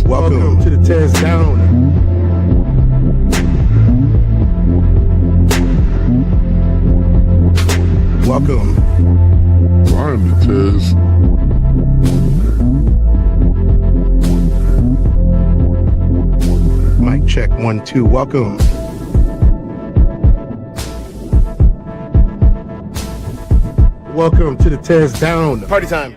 Welcome to the TezDown. Welcome. Find me, Tez. Mic check 1 2. Welcome. Welcome to the TezDown. Party time.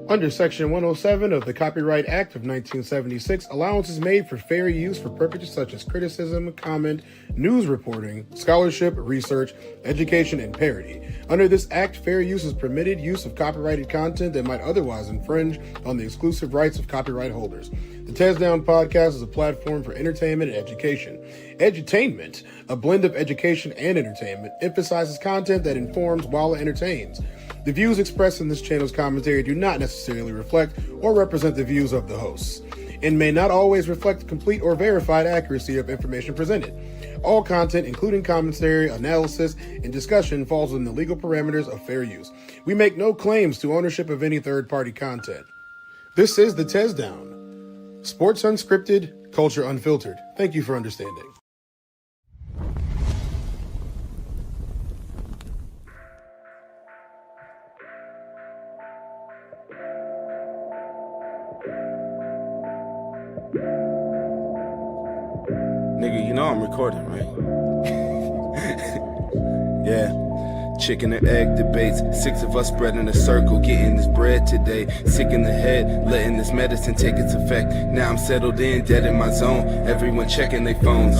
Under Section 107 of the Copyright Act of 1976, allowance is made for fair use for purposes such as criticism, comment, news reporting, scholarship, research, education, and parody. Under this act, fair use is permitted use of copyrighted content that might otherwise infringe on the exclusive rights of copyright holders. The TezDown podcast is a platform for entertainment and education. Edutainment, a blend of education and entertainment, emphasizes content that informs while it entertains. The views expressed in this channel's commentary do not necessarily reflect or represent the views of the hosts, and may not always reflect complete or verified accuracy of information presented. All content, including commentary, analysis, and discussion, falls within the legal parameters of fair use. We make no claims to ownership of any third-party content. This is the TezDown. Sports unscripted, culture unfiltered. Thank you for understanding. Nigga, you know I'm recording, right? Yeah. Chicken and egg debates. 6 of us spreading a circle, getting this bread today. Sick in the head, letting this medicine take its effect. Now I'm settled in, dead in my zone. Everyone checking their phones.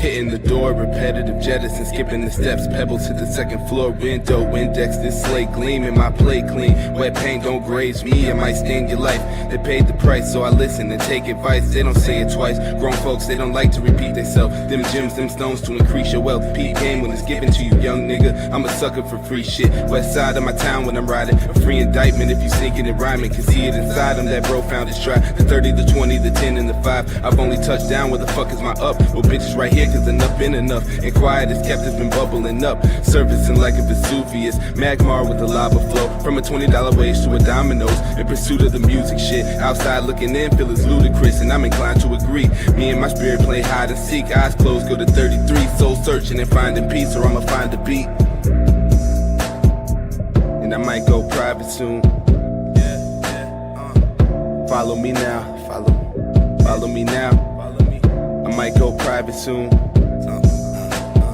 Hitting the door, repetitive jettison, skipping the steps, pebbles to the second floor window, index this slate gleam in my plate clean. Wet paint don't graze me, it might stain your life. They paid the price, so I listen and take advice. They don't say it twice. Grown folks, they don't like to repeat themselves. Them gems, them stones to increase your wealth. Peak game when it's given to you, young nigga. I'm a sucker for free shit. West side of my town when I'm riding. A free indictment if you sneaking and rhyming. Can see it inside them, that bro found his try. The 30, the 20, the 10, and the 5. I've only touched down, where the fuck is my up? Well, bitches right here, cause enough been enough. And quiet as kept, it's been bubbling up. Surfacing like a Vesuvius. Magmar with the lava flow. From a $20 wage to a Domino's. In pursuit of the music shit. Outside looking in, feel it's ludicrous. And I'm inclined to agree. Me and my spirit play hide and seek. Eyes closed, go to 33. Soul searching and finding peace, or I'ma find a beat. And I might go private soon. Follow me now. Follow me now. I might go private soon.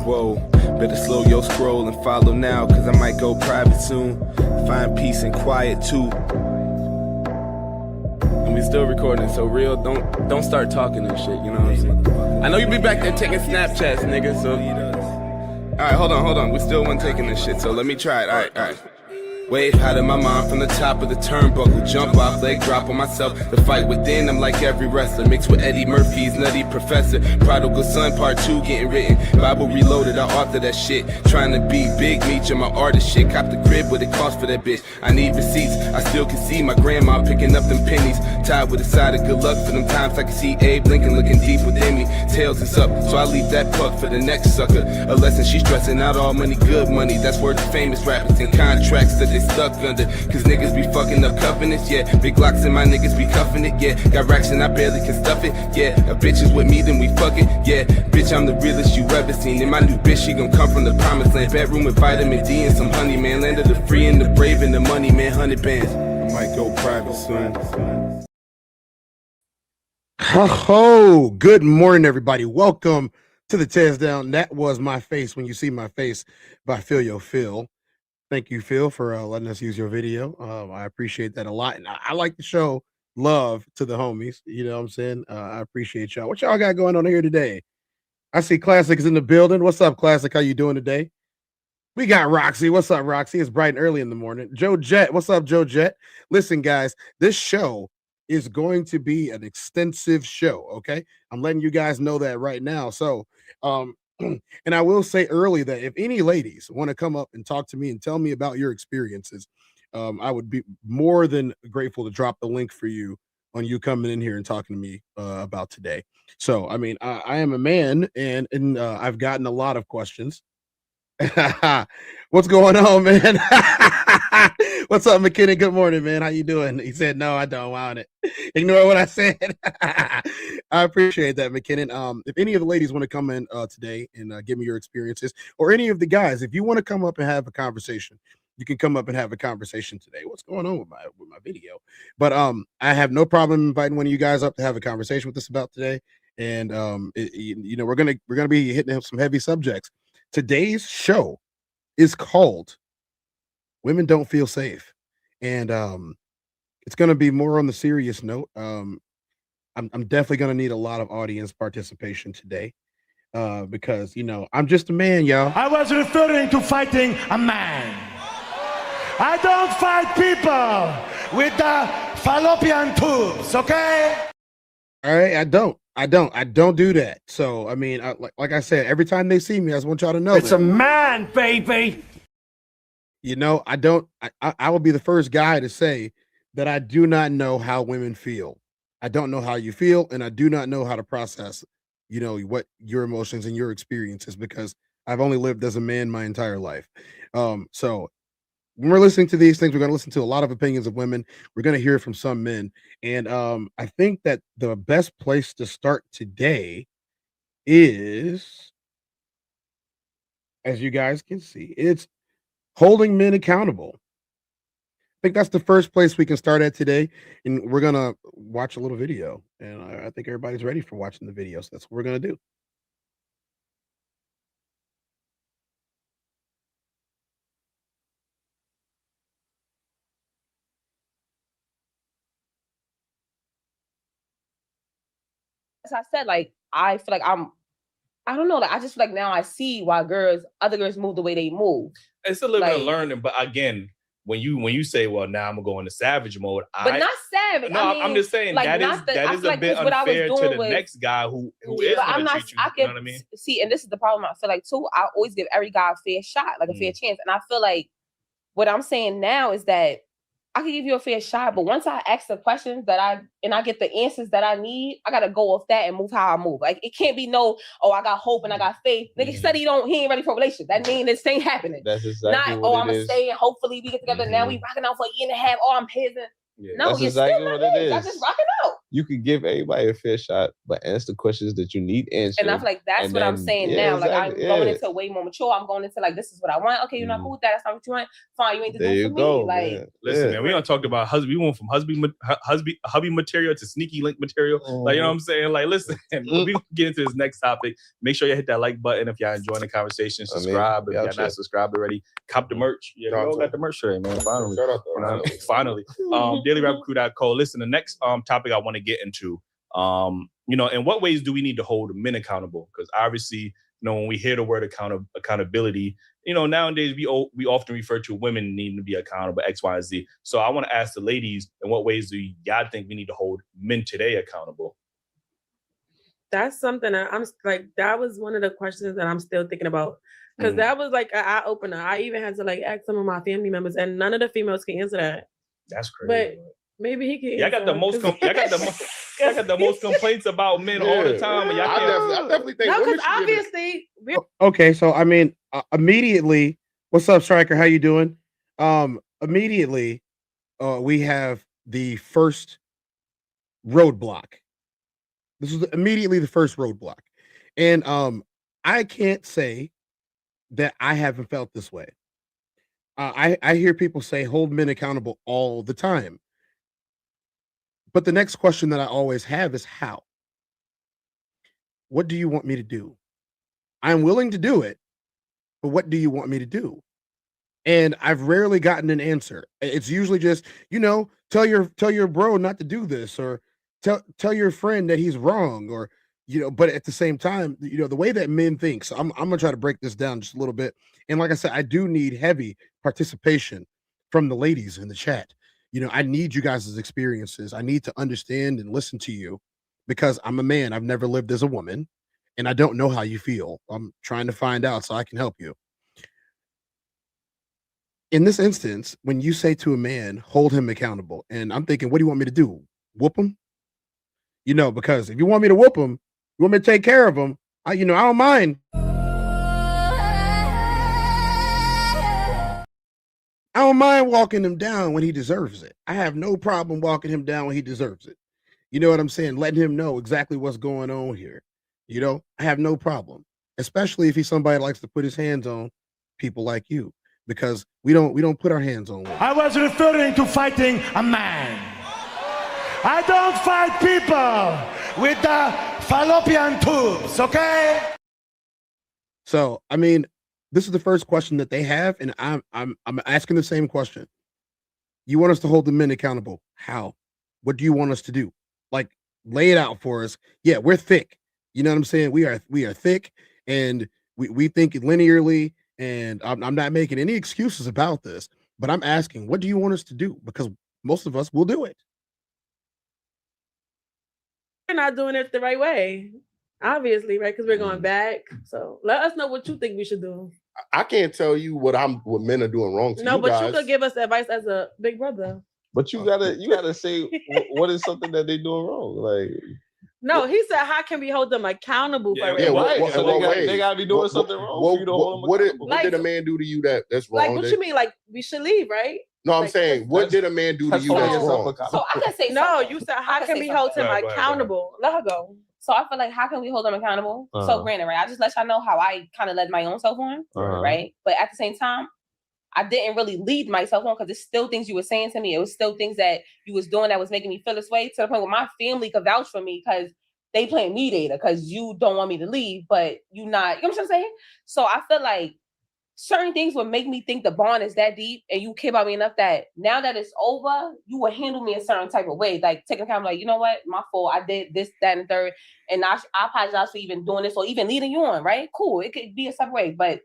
Whoa, better slow your scroll and follow now, cause I might go private soon. Find peace and quiet too. And we still recording, so real, don't start talking and shit, you know what I'm saying? I know you be back there taking Snapchats, nigga, so. Alright, hold on, we still one taking this shit, so let me try it, alright. Wave high to my mind from the top of the turnbuckle. Jump off, leg drop on myself. The fight within, I'm like every wrestler. Mixed with Eddie Murphy's Nutty Professor. Prodigal Son Part 2 getting written. Bible Reloaded, I author that shit. Trying to be big, meet you, my artist shit. Cop the crib, what it cost for that bitch. I need receipts, I still can see my grandma picking up them pennies. Tied with a side of good luck for them times I can see Abe Lincoln looking deep within me. Tails is up, so I leave that puck for the next sucker. A lesson she's stressing out all money, good money. That's where the famous rappers and contracts that they stuck under. Cause niggas be fucking up covenants, yeah. Big locks and my niggas be cuffing it, yeah. Got racks and I barely can stuff it, yeah. A bitch is with me, then we fuck it, yeah. Bitch, I'm the realest you ever seen. And my new bitch, she gon' come from the promised land. Bedroom with vitamin D and some honey, man. Land of the free and the brave and the money, man. 100 bands. I might go private soon. Ho, good morning, everybody. Welcome To the TezDown. That was My Face When You See My Face by Feel Yo Phil. Thank you, Phil, for letting us use your video. I appreciate that a lot. And I like to show love to the homies. You know what I'm saying? I appreciate y'all. What y'all got going on here today? I see Classic is in the building. What's up, Classic? How you doing today? We got Roxy. What's up, Roxy? It's bright and early in the morning. Joe Jet. What's up, Joe Jet? Listen, guys, this show is going to be an extensive show. Okay. I'm letting you guys know that right now. So, and I will say early that if any ladies want to come up and talk to me and tell me about your experiences, I would be more than grateful to drop the link for you on you coming in here and talking to me about today. So, I mean, I am a man and I've gotten a lot of questions. What's going on, man? What's up, McKinney? Good morning, man. How you doing? He said, no, I don't want it. Ignore what I said. I appreciate that, McKinnon. If any of the ladies want to come in today and give me your experiences, or any of the guys, if you want to come up and have a conversation, you can come up and have a conversation today. What's going on with my video? But I have no problem inviting one of you guys up to have a conversation with us about today. And you know, we're gonna be hitting some heavy subjects. Today's show is called Women Don't Feel Safe. And it's going to be more on the serious note. I'm definitely going to need a lot of audience participation today because, you know, I'm just a man, y'all. I was referring to fighting a man. I don't fight people with the fallopian tubes, okay? All right, I don't do that. So, I mean, like I said, every time they see me, I just want y'all to know it's a man, baby. You know, I will be the first guy to say that I do not know how women feel. I don't know how you feel, and I do not know how to process, you know, what your emotions and your experiences, because I've only lived as a man my entire life. So when we're listening to these things, we're going to listen to a lot of opinions of women. We're going to hear from some men. And I think that the best place to start today is, as you guys can see, it's holding men accountable. I think that's the first place we can start at today. And we're going to watch a little video. And I think everybody's ready for watching the video. So that's what we're going to do. As I said, like, I feel like I don't know, like, I just feel like now I see why other girls move the way they move. It's a little bit of Like- learning, but again, when you say, well, now I'm gonna go into savage mode, But not savage. No, I mean, I'm just saying like, that not is feel a like bit what I was unfair to doing the was- next guy who Yeah, is but I'm gonna not. treat you. I You can know what I mean? see, and this is the problem. I feel like too. I always give every guy a fair shot, like a fair chance, and I feel like what I'm saying now is that I can give you a fair shot, but once I ask the questions that I get the answers that I need, I gotta go off that and move how I move. Like, it can't be no, oh, I got hope and I got faith. Nigga said he ain't ready for a relationship. That mean this ain't happening. That's exactly Not, what I'm gonna is. stay and hopefully we get together. Now we rocking out for a year and a half. Oh, I'm pissed. Yeah. No, That's you're exactly still what not it it. Y'all is. just rocking out. You could give everybody a fair shot, but answer questions that you need answered. And I feel like that's And what I'm then- saying yeah, now. Like, exactly, I'm going yeah. into way more mature. I'm going into like, this is what I want. Okay, you're not cool with that. That's not what you want. Fine, you ain't the There dude you for go, me. Like, man. Listen, Yeah. man, we done talked about husband. We went from hubby material to sneaky link material. Like, you know what I'm saying? Like, listen, we gonna get into this next topic. Make sure you hit that like button if y'all enjoying the conversation. Subscribe if y'all not subscribed already. Cop the merch. Yeah, we all got the merch today, man. Finally, Shout out to finally. DailyRapCrew.co. Listen, the next topic I want to get into. You know, in what ways do we need to hold men accountable? Because obviously, you know, when we hear the word accountability, you know, nowadays we often refer to women needing to be accountable, X, Y, and Z. So I want to ask the ladies, in what ways do y'all think we need to hold men today accountable? That's something that I'm like, that was one of the questions that I'm still thinking about. Because that was like an eye opener. I even had to like ask some of my family members, and none of the females can answer that. That's crazy. But maybe he can. Y'all got the most. Y'all got the most complaints about men all the time. And y'all I definitely think no, women because should get it. obviously Okay, so I mean, immediately, what's up, Striker? How you doing? Immediately, we have the first roadblock. This is immediately the first roadblock, and I can't say that I haven't felt this way. I hear people say hold men accountable all the time, but the next question that I always have is how. What do you want me to do? I'm willing to do it, but what do you want me to do? And I've rarely gotten an answer. It's usually just, tell your bro not to do this, or tell your friend that he's wrong, or but at the same time, the way that men think. So I'm gonna try to break this down just a little bit. And like I said, I do need heavy participation from the ladies in the chat. I need you guys' experiences. I need to understand and listen to you, because I'm a man. I've never lived as a woman, and I don't know how you feel. I'm trying to find out so I can help you. In this instance, when you say to a man, hold him accountable, and I'm thinking, what do you want me to do? Whoop him? Because if you want me to whoop him, you want me to take care of him, I don't mind. I don't mind walking him down when he deserves it. I have no problem walking him down when he deserves it. You know what I'm saying? Letting him know exactly what's going on here. I have no problem, especially if he's somebody that likes to put his hands on people like you, because we don't put our hands on women. I was referring to fighting a man. I don't fight people with the fallopian tubes, okay? So, I mean, this is the first question that they have, and I'm asking the same question. You want us to hold the men accountable? How? What do you want us to do? Like, lay it out for us. Yeah, we're thick. You know what I'm saying? We are thick, and we think linearly, and I'm not making any excuses about this, but I'm asking, what do you want us to do? Because most of us will do it. We're not doing it the right way, obviously, right? Because we're going back. So let us know what you think we should do. I can't tell you what men are doing wrong to you but guys. you could give us advice as a big brother. But you gotta say what is something that they're doing wrong. Like, no, he said, how can we hold them accountable? Yeah, right. So they gotta be doing something wrong. What did a man do to you that's wrong? Like, what you mean? Like, we should leave, right? No, I'm saying, what did a man do to you that's wrong? So I can say no. You said, how can we hold him accountable? Let her go. So I feel like, how can we hold them accountable? So granted, right? I just let y'all know how I kind of led my own self on, right? But at the same time, I didn't really lead myself on, because it's still things you were saying to me. It was still things that you was doing that was making me feel this way, to the point where my family could vouch for me, because they playing mediator, because you don't want me to leave, but you not, you know what I'm saying? So I feel like certain things would make me think the bond is that deep, and you care about me enough that now that it's over, you will handle me a certain type of way, like taking account, like, you know what, my fault, I did this, that, and the third, and I apologize for even doing this, or even leading you on, right? Cool, it could be a separate way, but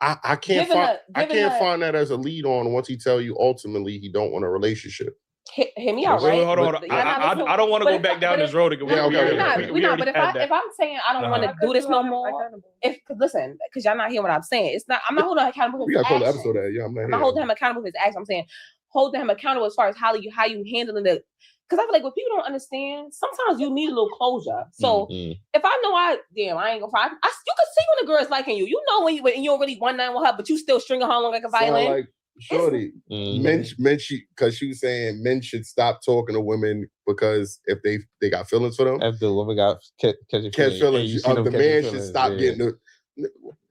I can't find that as a lead on once he tell you ultimately he don't want a relationship. Hit me out, right? Hold on. I don't want to go back down this road again. But if I'm saying I don't want to do this no more, because y'all not hearing what I'm saying. It's not. I'm not holding him accountable for his actions. We got to close the episode. I'm not holding him accountable for his actions. I'm saying holding him accountable as far as how you handling it. Because I feel like what people don't understand, sometimes you need a little closure. So if I know I ain't gonna fight, you can see when a girl is liking you. You know when you don't really one night with her, but you still stringing her along like a violin. Like, shorty, men because she was saying men should stop talking to women, because if they got feelings for them, if the woman got catch feelings, the man should stop getting the.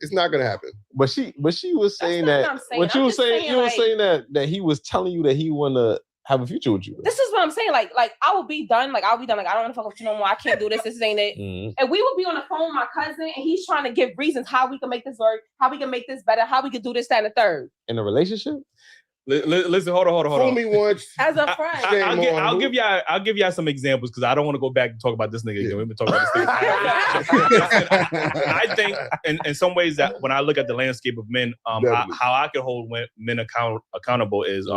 It's not gonna happen. But she was saying that. What you were saying, you were saying that he was telling you that he wanna have a future with you. This is what I'm saying. Like I will be done. Like I'll be done. Like I don't want to fuck with you no more. I can't do this. This ain't it. And we would be on the phone with my cousin, and he's trying to give reasons how we can make this work, how we can make this better, how we can do this, that, and the third. In a relationship? Listen, hold on. Fool me once. As a friend. I'll give y'all some examples, because I don't want to go back and talk about this nigga again. We've been talking about this nigga. I think in some ways that when I look at the landscape of men, how I can hold men accountable is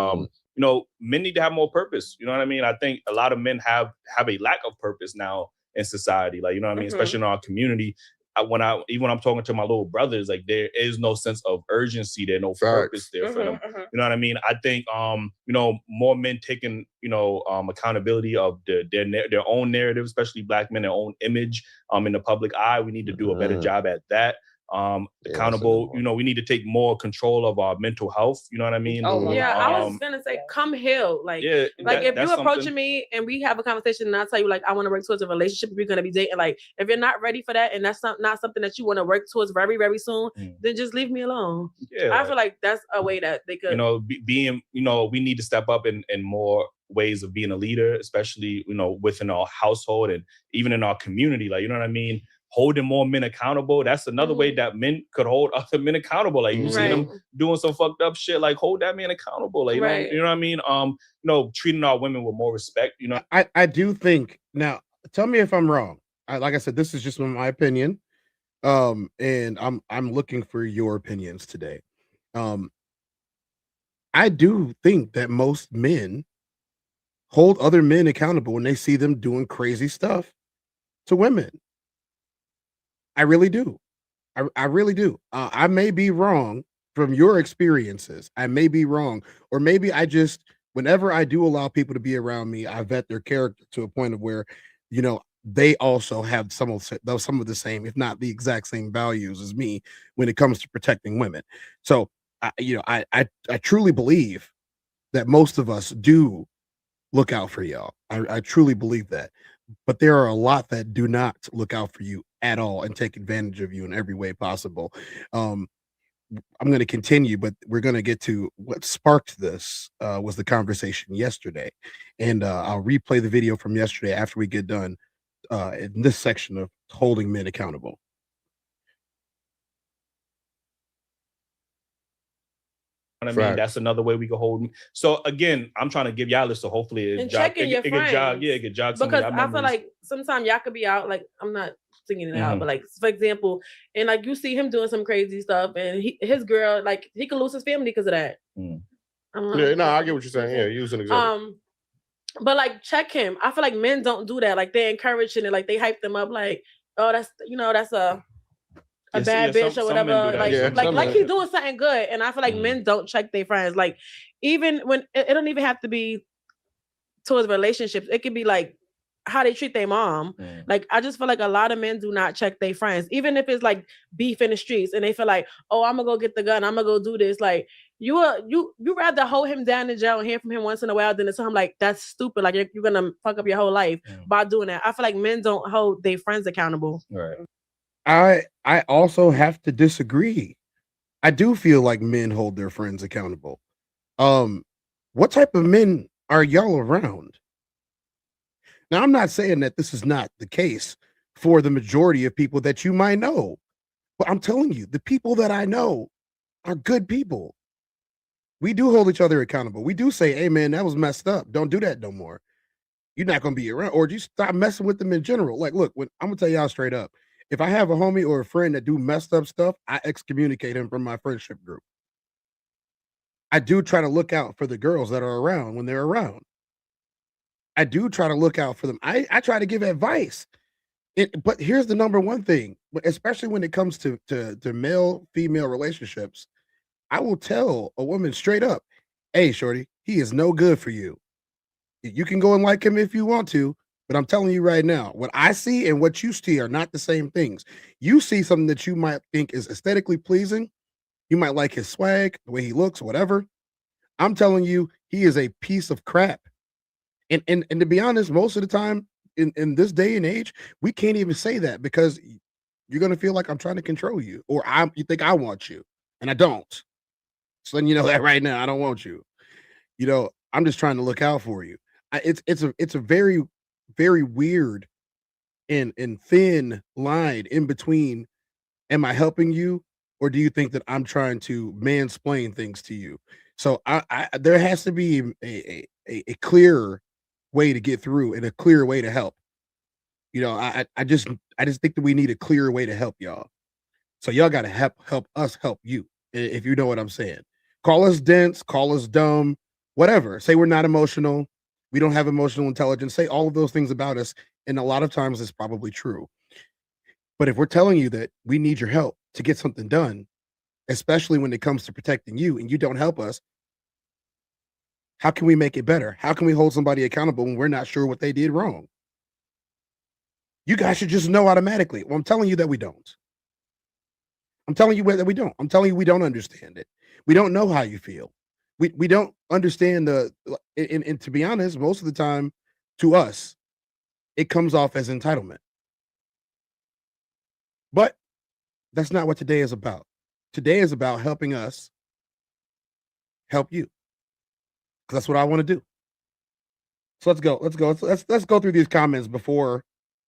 men need to have more purpose. You know what I mean? I think a lot of men have a lack of purpose now in society. Like, you know what I mean? Especially in our community. When I'm talking to my little brothers, like, there is no sense of urgency there, no purpose there for them. You know what I mean? I think more men taking accountability of their own narrative, especially Black men, their own image in the public eye. We need to do a better job at that. Accountable, we need to take more control of our mental health. You know what I mean? I was gonna say, come heal. Like if you're approaching me and we have a conversation and I tell you, like, I want to work towards a relationship, we're gonna be dating. Like, if you're not ready for that and that's not something that you want to work towards very, very soon, then just leave me alone. I feel like that's a way that they could, we need to step up in more ways of being a leader, especially within our household and even in our community. Like, you know what I mean? holding more men accountable. That's another way that men could hold other men accountable. Like you see them doing some fucked up shit, like hold that man accountable. Like you know what I mean? Treating our women with more respect. You know, I do think now. Tell me if I'm wrong. Like I said, this is just my opinion. And I'm looking for your opinions today. I do think that most men hold other men accountable when they see them doing crazy stuff to women. I really do. I really do. I may be wrong from your experiences. I may be wrong. Or maybe I just, whenever I do allow people to be around me, I vet their character to a point of where, they also have some of the same, if not the exact same values as me when it comes to protecting women. So, I truly believe that most of us do look out for y'all. I truly believe that. But there are a lot that do not look out for you at all and take advantage of you in every way possible. I'm going to continue, but we're going to get to what sparked this was the conversation yesterday. And I'll replay the video from yesterday after we get done in this section of holding men accountable. I mean, that's another way we can hold them. So again, I'm trying to give y'all this, so hopefully it could jog. Yeah, it could jog. Because I feel like sometimes y'all could be out. Like I'm not singing it out, but like for example, and like you see him doing some crazy stuff, and his girl, like he could lose his family because of that. I get what you're saying. Yeah, use an example. But like check him. I feel like men don't do that. Like they encouraging it, like they hype them up, like that's a bad bitch or whatever. Like he's doing something good. And I feel like men don't check their friends. Like even when it don't even have to be towards relationships. It could be like how they treat their mom. Like I just feel like a lot of men do not check their friends, even if it's like beef in the streets and they feel like, oh, I'm gonna go get the gun, I'm gonna go do this. Like you rather hold him down in jail and hear from him once in a while than to tell him like that's stupid. Like you're gonna fuck up your whole life by doing that. I feel like men don't hold their friends accountable. Right. I also have to disagree. I do feel like men hold their friends accountable. What type of men are y'all around? Now, I'm not saying that this is not the case for the majority of people that you might know, but I'm telling you, the people that I know are good people. We do hold each other accountable. We do say, hey, man, that was messed up. Don't do that no more. You're not going to be around, or just stop messing with them in general. Like, look, I'm going to tell y'all straight up. If I have a homie or a friend that do messed up stuff, I excommunicate him from my friendship group. I do try to look out for the girls that are around when they're around. I do try to look out for them. I try to give advice. But here's the number one thing, especially when it comes to male-female relationships, I will tell a woman straight up, hey, shorty, he is no good for you. You can go and like him if you want to, but I'm telling you right now, what I see and what you see are not the same things. You see something that you might think is aesthetically pleasing. You might like his swag, the way he looks, whatever. I'm telling you, he is a piece of crap. And to be honest, most of the time in this day and age, we can't even say that because you're going to feel like I'm trying to control you, or you think I want you, and I don't. So then you know that right now, I don't want you. I'm just trying to look out for you. It's a very, very weird and thin line in between. Am I helping you, or do you think that I'm trying to mansplain things to you? So there has to be a clear way to get through and a clear way to help. I just think that we need a clear way to help y'all. So y'all got to help us help you, if you know what I'm saying. Call us dense, call us dumb, whatever. Say we're not emotional. We don't have emotional intelligence. Say all of those things about us. And a lot of times it's probably true. But if we're telling you that we need your help to get something done, especially when it comes to protecting you, and you don't help us, how can we make it better? How can we hold somebody accountable when we're not sure what they did wrong? You guys should just know automatically. Well, I'm telling you that we don't. I'm telling you that we don't. I'm telling you we don't understand it. We don't know how you feel. We don't understand and to be honest, most of the time to us, it comes off as entitlement. But that's not what today is about. Today is about helping us help you. Because that's what I want to do. So let's go. Let's go through these comments before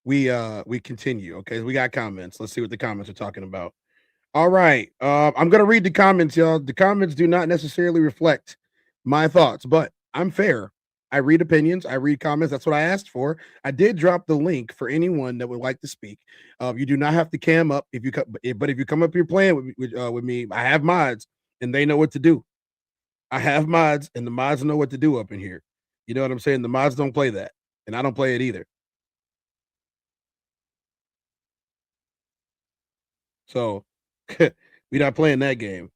we continue. Okay, we got comments. Let's see what the comments are talking about. All right. I'm gonna read the comments, y'all. The comments do not necessarily reflect my thoughts, but I'm fair. I read opinions, I read comments. That's what I asked for. I did drop the link for anyone that would like to speak. You do not have to cam up if you come, but if you come up here playing with me, I have mods and they know what to do. I have mods and the mods know what to do up in here. You know what I'm saying? The mods don't play that, and I don't play it either. So we're not playing that game.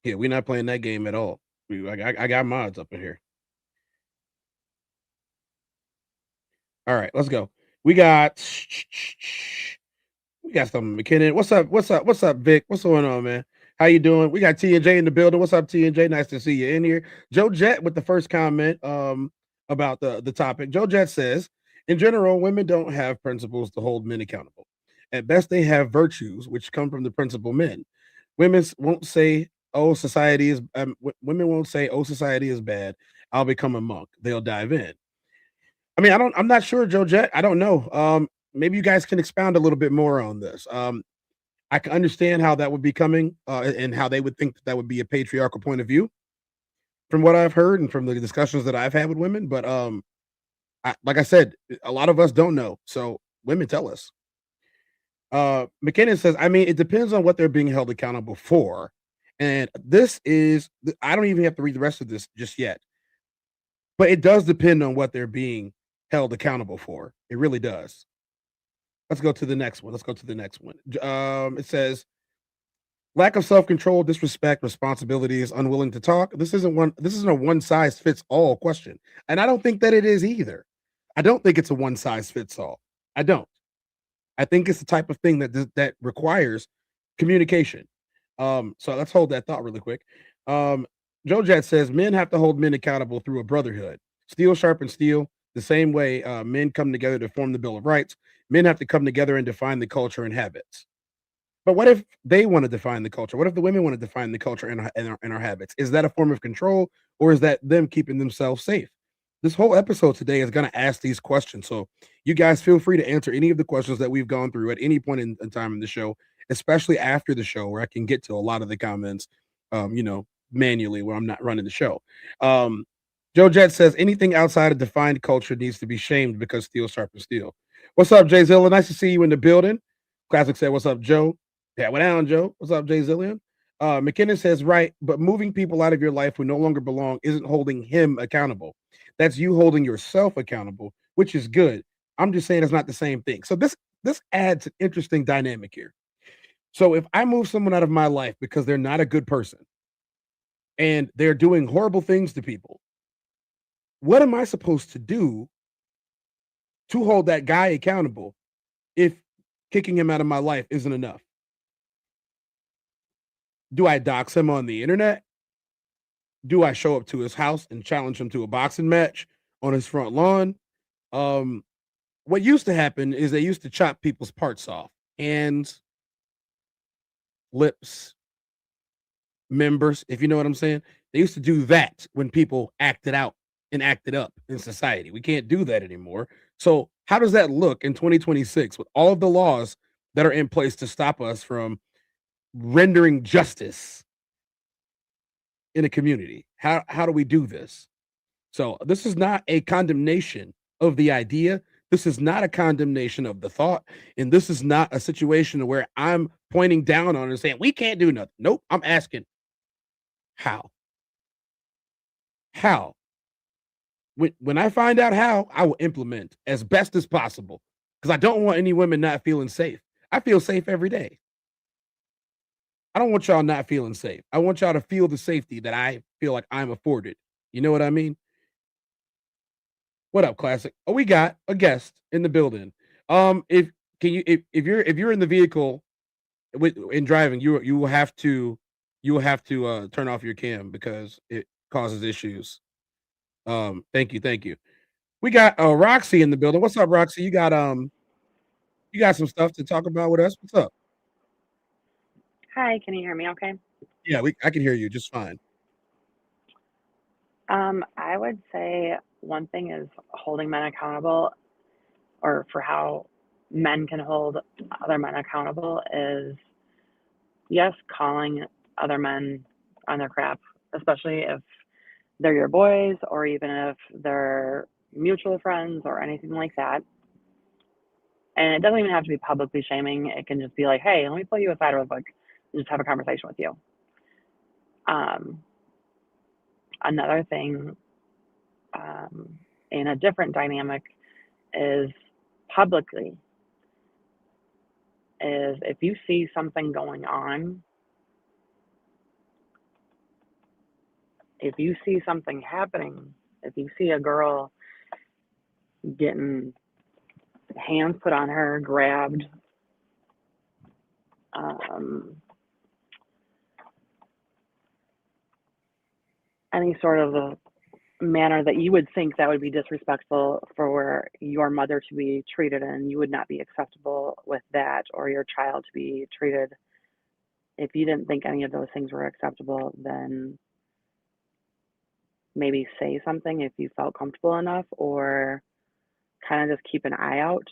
Yeah, we're not playing that game at all. I got mods up in here. All right, let's go. We got something, McKinnon. What's up? What's up, Vic? What's going on, man? How you doing? We got T and J in the building. What's up, T and J? Nice to see you in here. Joe Jet with the first comment about the topic. Joe Jet says, in general, women don't have principles to hold men accountable. At best, they have virtues which come from the principal men. Women won't say, "Oh, society is." Women won't say, "Oh, society is bad. I'll become a monk." They'll dive in. I mean, I'm not sure, Joe Jet. I don't know. Maybe you guys can expound a little bit more on this. I can understand how that would be coming, and how they would think that would be a patriarchal point of view, from what I've heard and from the discussions that I've had with women. But like I said, a lot of us don't know. So women tell us. McKinnon says, I mean, it depends on what they're being held accountable for. And this is, I don't even have to read the rest of this just yet. But it does depend on what they're being held accountable for. It really does. Let's go to the next one. It says, lack of self-control, disrespect, responsibilities, unwilling to talk. This isn't a one-size-fits-all question. And I don't think that it is either. I don't think it's a one-size-fits-all. I don't. I think it's the type of thing that requires communication. So let's hold that thought really quick. Joe Jet says men have to hold men accountable through a brotherhood. Steel sharpens steel. The same way men come together to form the Bill of Rights, men have to come together and define the culture and habits. But what if they want to define the culture? What if the women want to define the culture and our habits? Is that a form of control, or is that them keeping themselves safe? This whole episode today is going to ask these questions. So you guys feel free to answer any of the questions that we've gone through at any point in time in the show, especially after the show, where I can get to a lot of the comments, manually, where I'm not running the show. Joe Jet says anything outside of defined culture needs to be shamed because steel sharpens steel. What's up, Jay Zilla? Nice to see you in the building. Classic said, what's up, Joe? Yeah, what down, Joe? What's up, Jay Zillian? McKinnon says, right, but moving people out of your life who no longer belong isn't holding him accountable. That's you holding yourself accountable, which is good. I'm just saying it's not the same thing. So this adds an interesting dynamic here. So if I move someone out of my life because they're not a good person and they're doing horrible things to people, what am I supposed to do to hold that guy accountable if kicking him out of my life isn't enough? Do I dox him on the internet? Do I show up to his house and challenge him to a boxing match on his front lawn? What used to happen is they used to chop people's parts off. Hands, lips, members, if you know what I'm saying. They used to do that when people acted out and acted up in society. We can't do that anymore. So how does that look in 2026 with all of the laws that are in place to stop us from rendering justice in a community? How do we do this? So this is not a condemnation of the idea. This is not a condemnation of the thought. And this is not a situation where I'm pointing down on and saying, we can't do nothing. Nope. I'm asking, how? How? When I find out how, I will implement as best as possible, because I don't want any women not feeling safe. I feel safe every day. I don't want y'all not feeling safe. I want y'all to feel the safety that I feel like I'm afforded. You know what I mean? What up, Classic? Oh, we got a guest in the building. If you're in the vehicle in driving, you will have to turn off your cam because it causes issues. Thank you. We got Roxy in the building. What's up, Roxy? You got some stuff to talk about with us. What's up? Hi, can you hear me okay? Yeah, I can hear you just fine. I would say one thing is holding men accountable, or for how men can hold other men accountable is, yes, calling other men on their crap, especially if they're your boys or even if they're mutual friends or anything like that. And it doesn't even have to be publicly shaming. It can just be like, hey, let me pull you aside real quick and just have a conversation with you. Another thing in a different dynamic is publicly, is if you see something going on, if you see something happening, if you see a girl getting hands put on her, grabbed, any sort of a manner that you would think that would be disrespectful for your mother to be treated in, you would not be acceptable with that, or your child to be treated. If you didn't think any of those things were acceptable, then maybe say something if you felt comfortable enough, or kind of just keep an eye out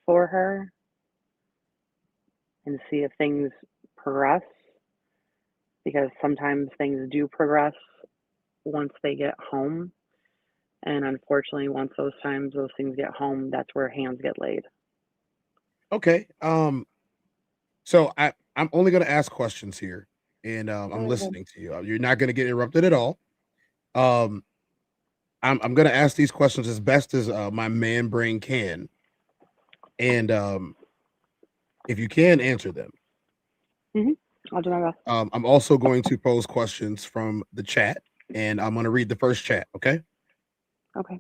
for her and see if things progress, because sometimes things do progress once they get home. And unfortunately, once those things get home, that's where hands get laid. Okay. So I'm only going to ask questions here, and I'm listening to you. You're not going to get interrupted at all. I'm going to ask these questions as best as my man brain can, and if you can answer them, I'll do my best. I'm also going to pose questions from the chat, and I'm going to read the first chat. Okay. Okay.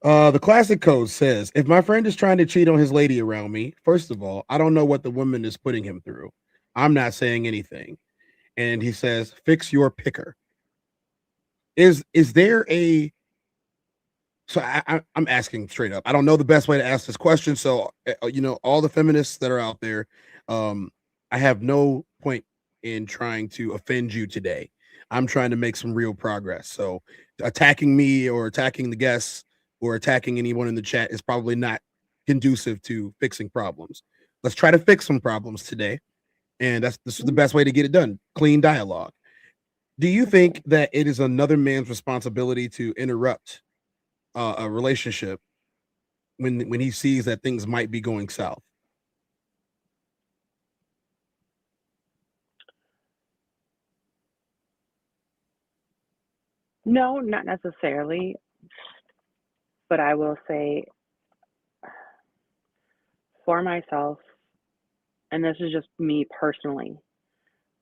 The classic code says, if my friend is trying to cheat on his lady around me, first of all, I don't know what the woman is putting him through. I'm not saying anything. And he says, fix your picker. Is there a, so I'm asking straight up. I don't know the best way to ask this question. So, all the feminists that are out there, I have no point in trying to offend you today. I'm trying to make some real progress. So attacking me or attacking the guests or attacking anyone in the chat is probably not conducive to fixing problems. Let's try to fix some problems today. And this is the best way to get it done. Clean dialogue. Do you think that it is another man's responsibility to interrupt a relationship when he sees that things might be going south? No, not necessarily. But I will say, for myself, and this is just me personally,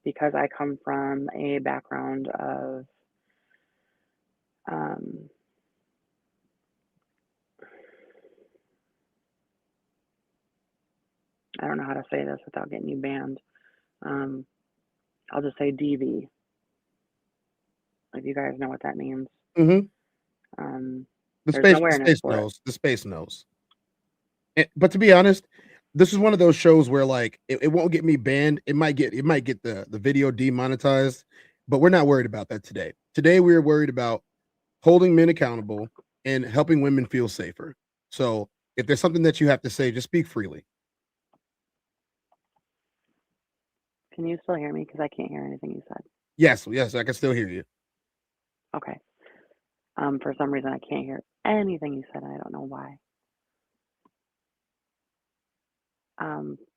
because I come from a background of I don't know how to say this without getting you banned. I'll just say DV, if you guys know what that means. Mm-hmm. The space knows. But to be honest, this is one of those shows where like it won't get me banned. It might get the video demonetized, but we're not worried about that today. Today we're worried about holding men accountable and helping women feel safer. So if there's something that you have to say, just speak freely. Can you still hear me? Because I can't hear anything you said. Yes, I can still hear you. Okay. For some reason I can't hear anything you said. I don't know why.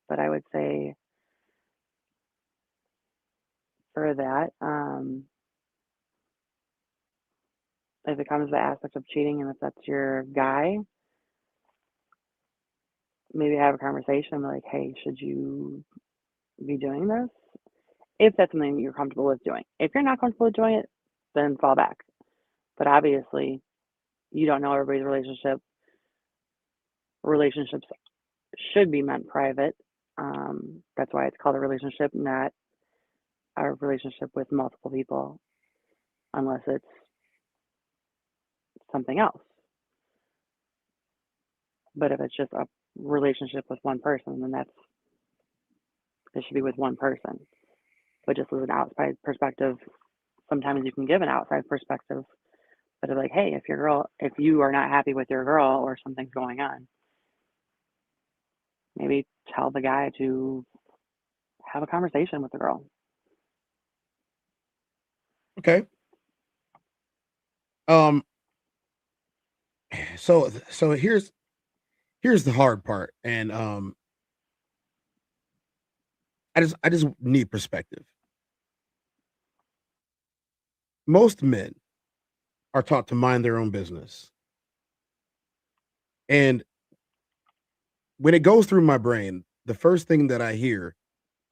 But I would say for that, if it comes to the aspect of cheating, and if that's your guy, maybe have a conversation like, hey, should you be doing this? If that's something you're comfortable with doing. If you're not comfortable with doing it, then fall back. But obviously, you don't know everybody's relationship. Relationships should be meant private. That's why it's called a relationship, not a relationship with multiple people, unless it's something else. But if it's just a relationship with one person, then it should be with one person. But just as an outside perspective, sometimes you can give an outside perspective, But it's like, hey, if you are not happy with your girl or something's going on, maybe tell the guy to have a conversation with the girl. Okay. So here's the hard part, and I just need perspective. Most men are taught to mind their own business, and when it goes through my brain, the first thing that I hear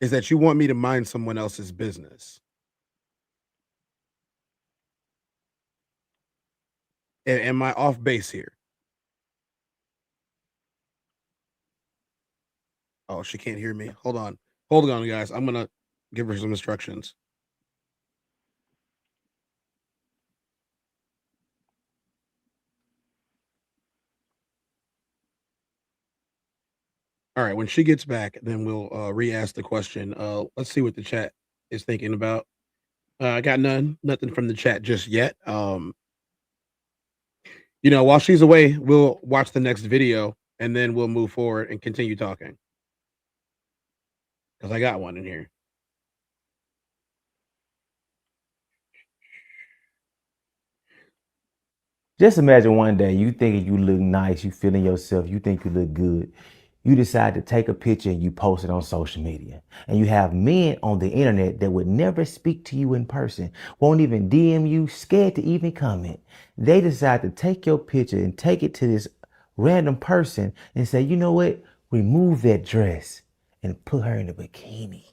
is that you want me to mind someone else's business. Am I off base here? Oh, she can't hear me. Hold on, guys. I'm gonna give her some instructions. All right, when she gets back, then we'll re-ask the question. Let's see what the chat is thinking about. I got nothing from the chat just yet. While she's away, we'll watch the next video and then we'll move forward and continue talking. Because I got one in here. Just imagine one day you thinking you look nice, you feeling yourself, you think you look good. You decide to take a picture and you post it on social media. And you have men on the internet that would never speak to you in person, won't even DM you, scared to even comment. They decide to take your picture and take it to this random person and say, you know what? Remove that dress and put her in a bikini.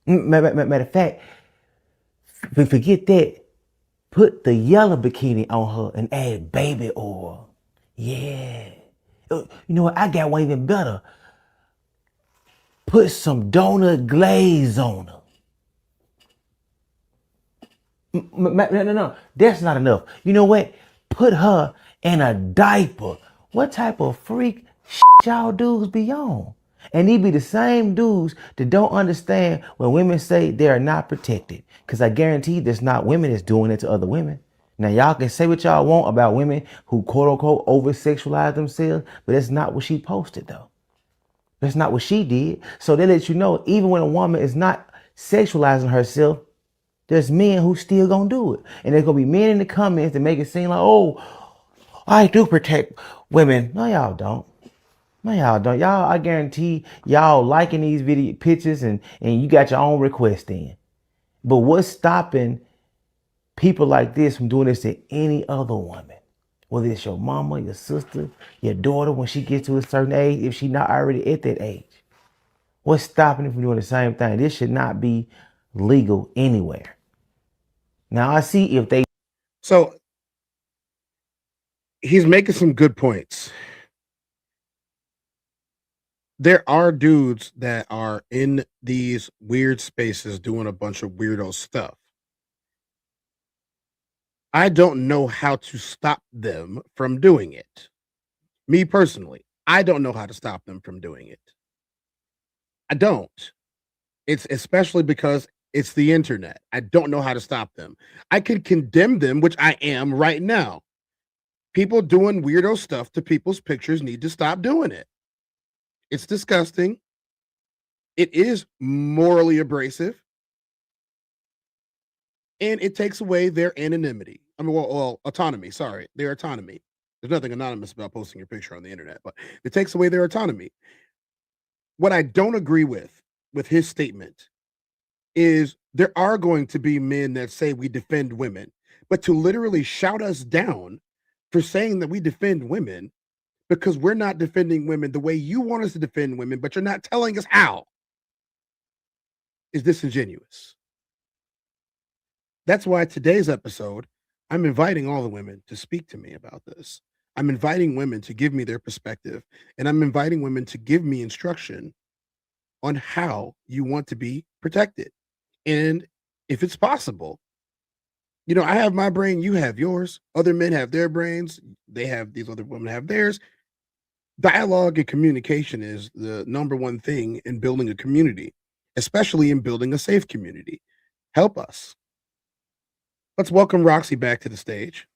Matter of fact, forget that. Put the yellow bikini on her and add baby oil. Yeah. You know what? I got one even better. Put some donut glaze on her. No. That's not enough. You know what? Put her in a diaper. What type of freak y'all dudes be on? And these be the same dudes that don't understand when women say they are not protected. Because I guarantee there's not women that's doing it to other women. Now, y'all can say what y'all want about women who quote unquote over-sexualize themselves, but that's not what she posted though. That's not what she did. So they let you know, even when a woman is not sexualizing herself, there's men who still gonna do it. And there's gonna be men in the comments that make it seem like, oh, I do protect women. No, y'all don't. No, y'all don't. Y'all, I guarantee y'all liking these video pictures and you got your own request in. But what's stopping people like this from doing this to any other woman? Whether it's your mama, your sister, your daughter, when she gets to a certain age, if she's not already at that age. What's stopping them from doing the same thing? This should not be legal anywhere. Now I see if they... So he's making some good points. There are dudes that are in these weird spaces doing a bunch of weirdo stuff. I don't know how to stop them from doing it. Me personally, I don't know how to stop them from doing it. I don't. It's especially because it's the internet. I don't know how to stop them. I can condemn them, which I am right now. People doing weirdo stuff to people's pictures need to stop doing it. It's disgusting. It is morally abrasive. And it takes away their anonymity. I mean, well, autonomy. Sorry, their autonomy. There's nothing anonymous about posting your picture on the internet, but it takes away their autonomy. What I don't agree with his statement is there are going to be men that say we defend women, but to literally shout us down for saying that we defend women because we're not defending women the way you want us to defend women, but you're not telling us how, is disingenuous. That's why today's episode, I'm inviting all the women to speak to me about this. I'm inviting women to give me their perspective, and I'm inviting women to give me instruction on how you want to be protected. And if it's possible, I have my brain, you have yours. Other men have their brains. They have, these other women have theirs. Dialogue and communication is the number one thing in building a community, especially in building a safe community. Help us. Let's welcome Roxy back to the stage.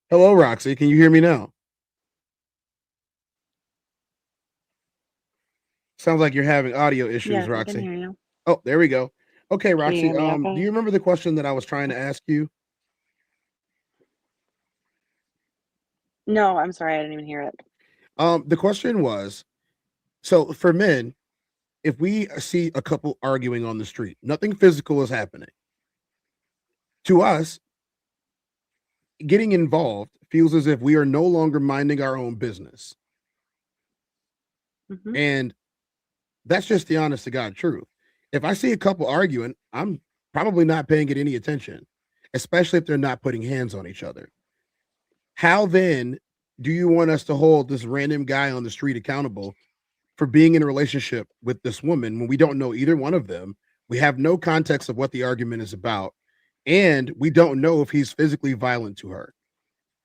Hello, Roxy. Can you hear me now? Sounds like you're having audio issues, Yes, Roxy. I can hear you. Oh, there we go. Okay, Roxy. Can you hear me okay? Do you remember the question that I was trying to ask you? No, I'm sorry, I didn't even hear it. The question was, so for men, if we see a couple arguing on the street, nothing physical is happening. To us, getting involved feels as if we are no longer minding our own business. Mhm. And that's just the honest to God truth. If I see a couple arguing, I'm probably not paying it any attention, especially if they're not putting hands on each other. How then do you want us to hold this random guy on the street accountable for being in a relationship with this woman when we don't know either one of them? We have no context of what the argument is about, and we don't know if he's physically violent to her.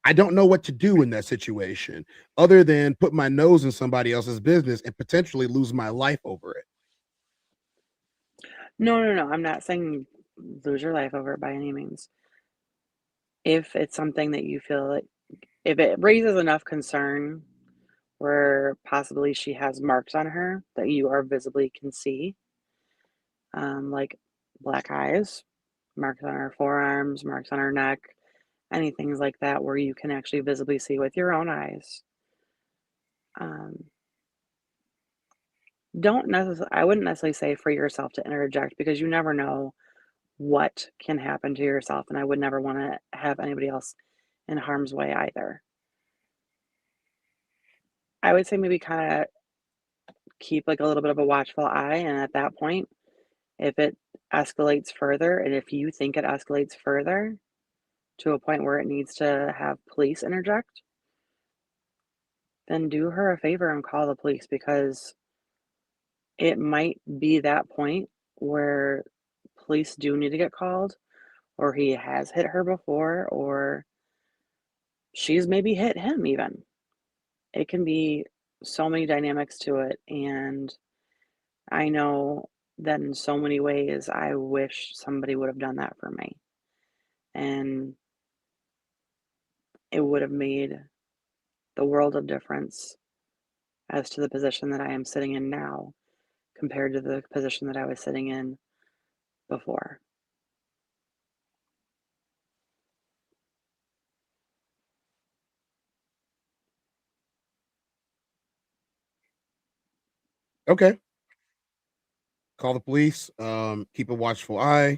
I don't know what to do in that situation other than put my nose in somebody else's business and potentially lose my life over it. No. I'm not saying lose your life over it by any means. If it's something that you feel like, if it raises enough concern where possibly she has marks on her that you are visibly can see, like black eyes, marks on her forearms, marks on her neck, anything like that where you can actually visibly see with your own eyes. I wouldn't necessarily say for yourself to interject because you never know what can happen to yourself, and I would never want to have anybody else in harm's way either. I would say maybe kind of keep like a little bit of a watchful eye, and at that point, if it escalates further, and if you think it escalates further to a point where it needs to have police interject, then do her a favor and call the police because it might be that point where police do need to get called, or he has hit her before, or she's maybe hit him even. It can be so many dynamics to it, and I know that in so many ways I wish somebody would have done that for me. And it would have made the world of difference as to the position that I am sitting in now compared to the position that I was sitting in before. Okay. Call the police, keep a watchful eye,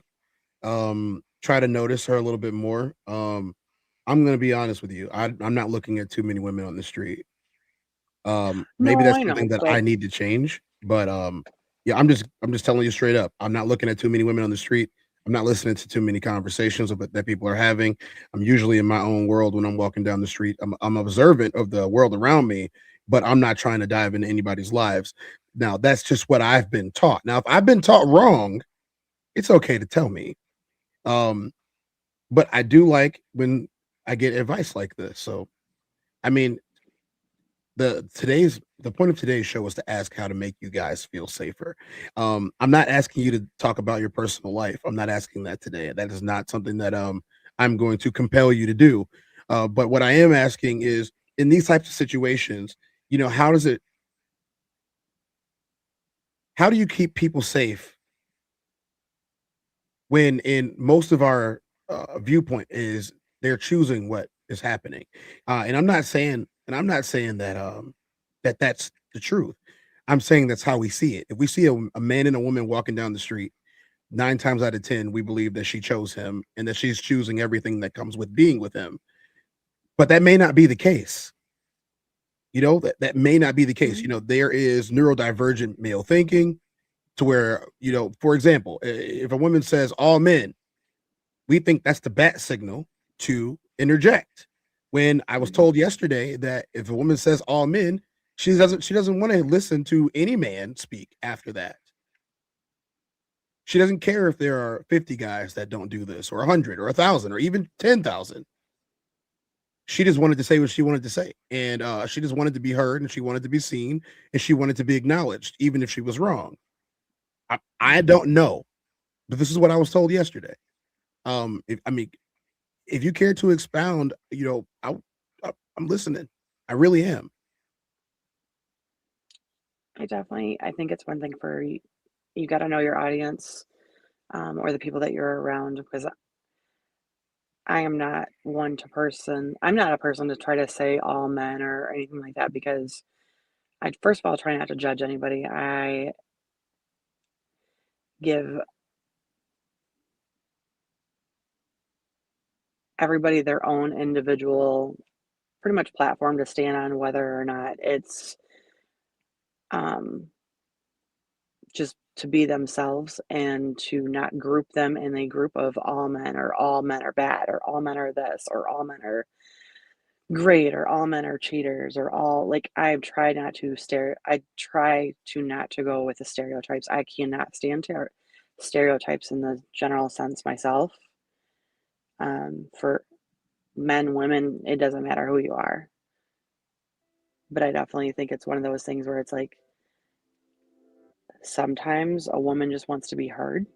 try to notice her a little bit more. I'm gonna be honest with you. I'm not looking at too many women on the street. Maybe No, that's I know, something that but I need to change. But yeah, I'm just telling you straight up. I'm not looking at too many women on the street. I'm not listening to too many conversations that people are having. I'm usually in my own world when I'm walking down the street. I'm observant of the world around me, but I'm not trying to dive into anybody's lives. Now, that's just what I've been taught. Now, if I've been taught wrong, it's okay to tell me. But I do like when I get advice like this. So, I mean, the point of today's show was to ask how to make you guys feel safer. I'm not asking you to talk about your personal life. I'm not asking that today. That is not something that I'm going to compel you to do. But what I am asking is in these types of situations, how do you keep people safe when in most of our viewpoint is they're choosing what is happening? And I'm not saying that that's the truth. I'm saying that's how we see it. If we see a man and a woman walking down the street, 9 times out of 10, we believe that she chose him and that she's choosing everything that comes with being with him. But that may not be the case. That may not be the case. There is neurodivergent male thinking to where, for example, if a woman says all men, we think that's the bat signal to interject. When I was told yesterday that if a woman says all men, she doesn't want to listen to any man speak after that. She doesn't care if there are 50 guys that don't do this, or 100 or 1,000 or even 10,000. She just wanted to say what she wanted to say, and she just wanted to be heard, and she wanted to be seen, and she wanted to be acknowledged, even if she was wrong. I don't know. But this is what I was told yesterday. If you care to expound, I'm listening. I really am. I think it's one thing for you got to know your audience, or the people that you're around, because I am not I'm not a person to try to say all men or anything like that, because I, first of all, try not to judge anybody. I give everybody their own individual, pretty much platform to stand on, whether or not it's just to be themselves, and to not group them in a group of all men, or all men are bad, or all men are this, or all men are great, or all men are cheaters, or all, like, I try not to go with the stereotypes. I cannot stand stereotypes in the general sense myself. For men, women, it doesn't matter who you are. But I definitely think it's one of those things where it's like, sometimes a woman just wants to be heard.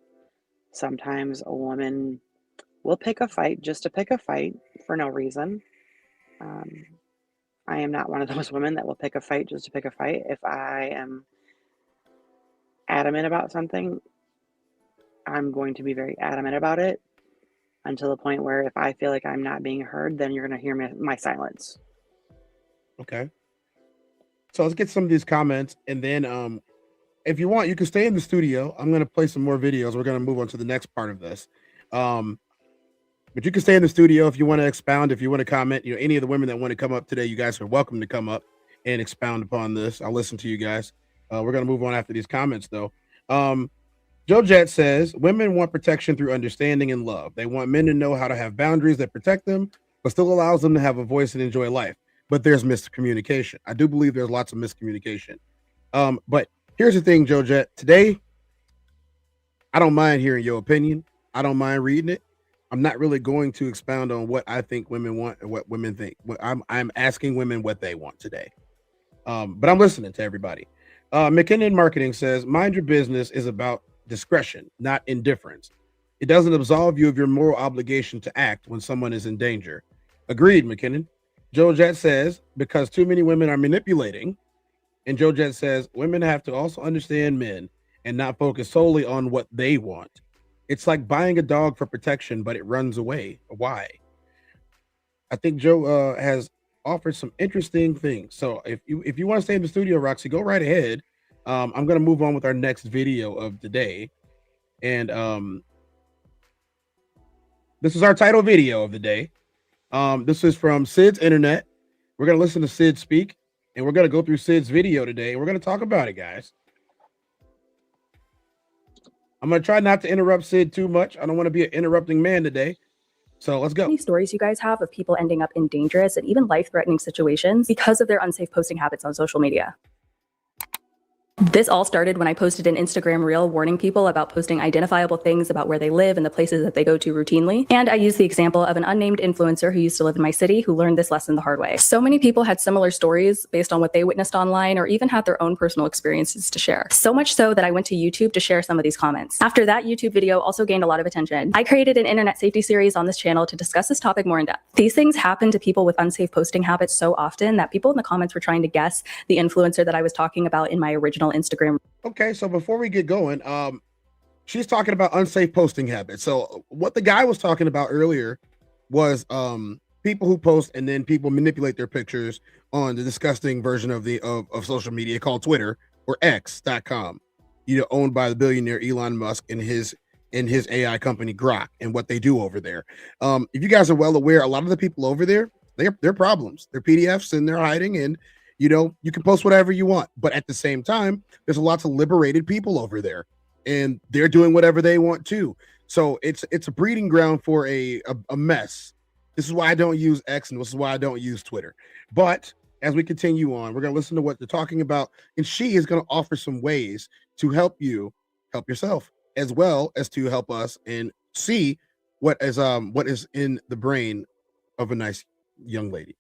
Sometimes a woman will pick a fight just to pick a fight for no reason. I am not one of those women that will pick a fight just to pick a fight. If I am adamant about something, I'm going to be very adamant about it, until the point where if I feel like I'm not being heard, then you're going to hear my silence. Okay. So let's get some of these comments, and then if you want, you can stay in the studio. I'm going to play some more videos. We're going to move on to the next part of this. But you can stay in the studio if you want to expound, if you want to comment. Any of the women that want to come up today, you guys are welcome to come up and expound upon this. I'll listen to you guys. We're going to move on after these comments, though. Joe Jet says, women want protection through understanding and love. They want men to know how to have boundaries that protect them, but still allows them to have a voice and enjoy life. But there's miscommunication. I do believe there's lots of miscommunication. But here's the thing, Joe Jet. Today, I don't mind hearing your opinion. I don't mind reading it. I'm not really going to expound on what I think women want and what women think. I'm asking women what they want today. But I'm listening to everybody. McKinnon Marketing says, mind your business is about discretion, not indifference. It doesn't absolve you of your moral obligation to act when someone is in danger. Agreed, McKinnon. Joe Jet says, because too many women are manipulating. And Joe Jet says, women have to also understand men and not focus solely on what they want. It's like buying a dog for protection, but it runs away. Why? I think Joe has offered some interesting things. So if you want to stay in the studio, Roxy, go right ahead. I'm going to move on with our next video of the day. And this is our title video of the day. This is from Sid's Internet. We're going to listen to Sid speak, and we're going to go through Sid's video today, and we're going to talk about it, guys. I'm going to try not to interrupt Sid too much. I don't want to be an interrupting man today. So let's go. How many stories you guys have of people ending up in dangerous and even life-threatening situations because of their unsafe posting habits on social media? This all started when I posted an Instagram reel warning people about posting identifiable things about where they live and the places that they go to routinely. And I used the example of an unnamed influencer who used to live in my city who learned this lesson the hard way. So many people had similar stories based on what they witnessed online, or even had their own personal experiences to share. So much so that I went to YouTube to share some of these comments. After that, YouTube video also gained a lot of attention. I created an internet safety series on this channel to discuss this topic more in depth. These things happen to people with unsafe posting habits so often that people in the comments were trying to guess the influencer that I was talking about in my original Instagram. Okay, so before we get going, she's talking about unsafe posting habits. So what the guy was talking about earlier was people who post and then people manipulate their pictures on the disgusting version of social media called Twitter, or X.com, owned by the billionaire Elon Musk and his AI company Grok, and what they do over there. If you guys are well aware, a lot of the people over there, they're problems. They're PDFs and they're hiding, and you can post whatever you want, but at the same time, there's lots of liberated people over there, and they're doing whatever they want too. So it's a breeding ground for a mess. This is why I don't use X, and this is why I don't use Twitter. But as we continue on, we're going to listen to what they're talking about, and she is going to offer some ways to help you help yourself, as well as to help us and see what is in the brain of a nice young lady.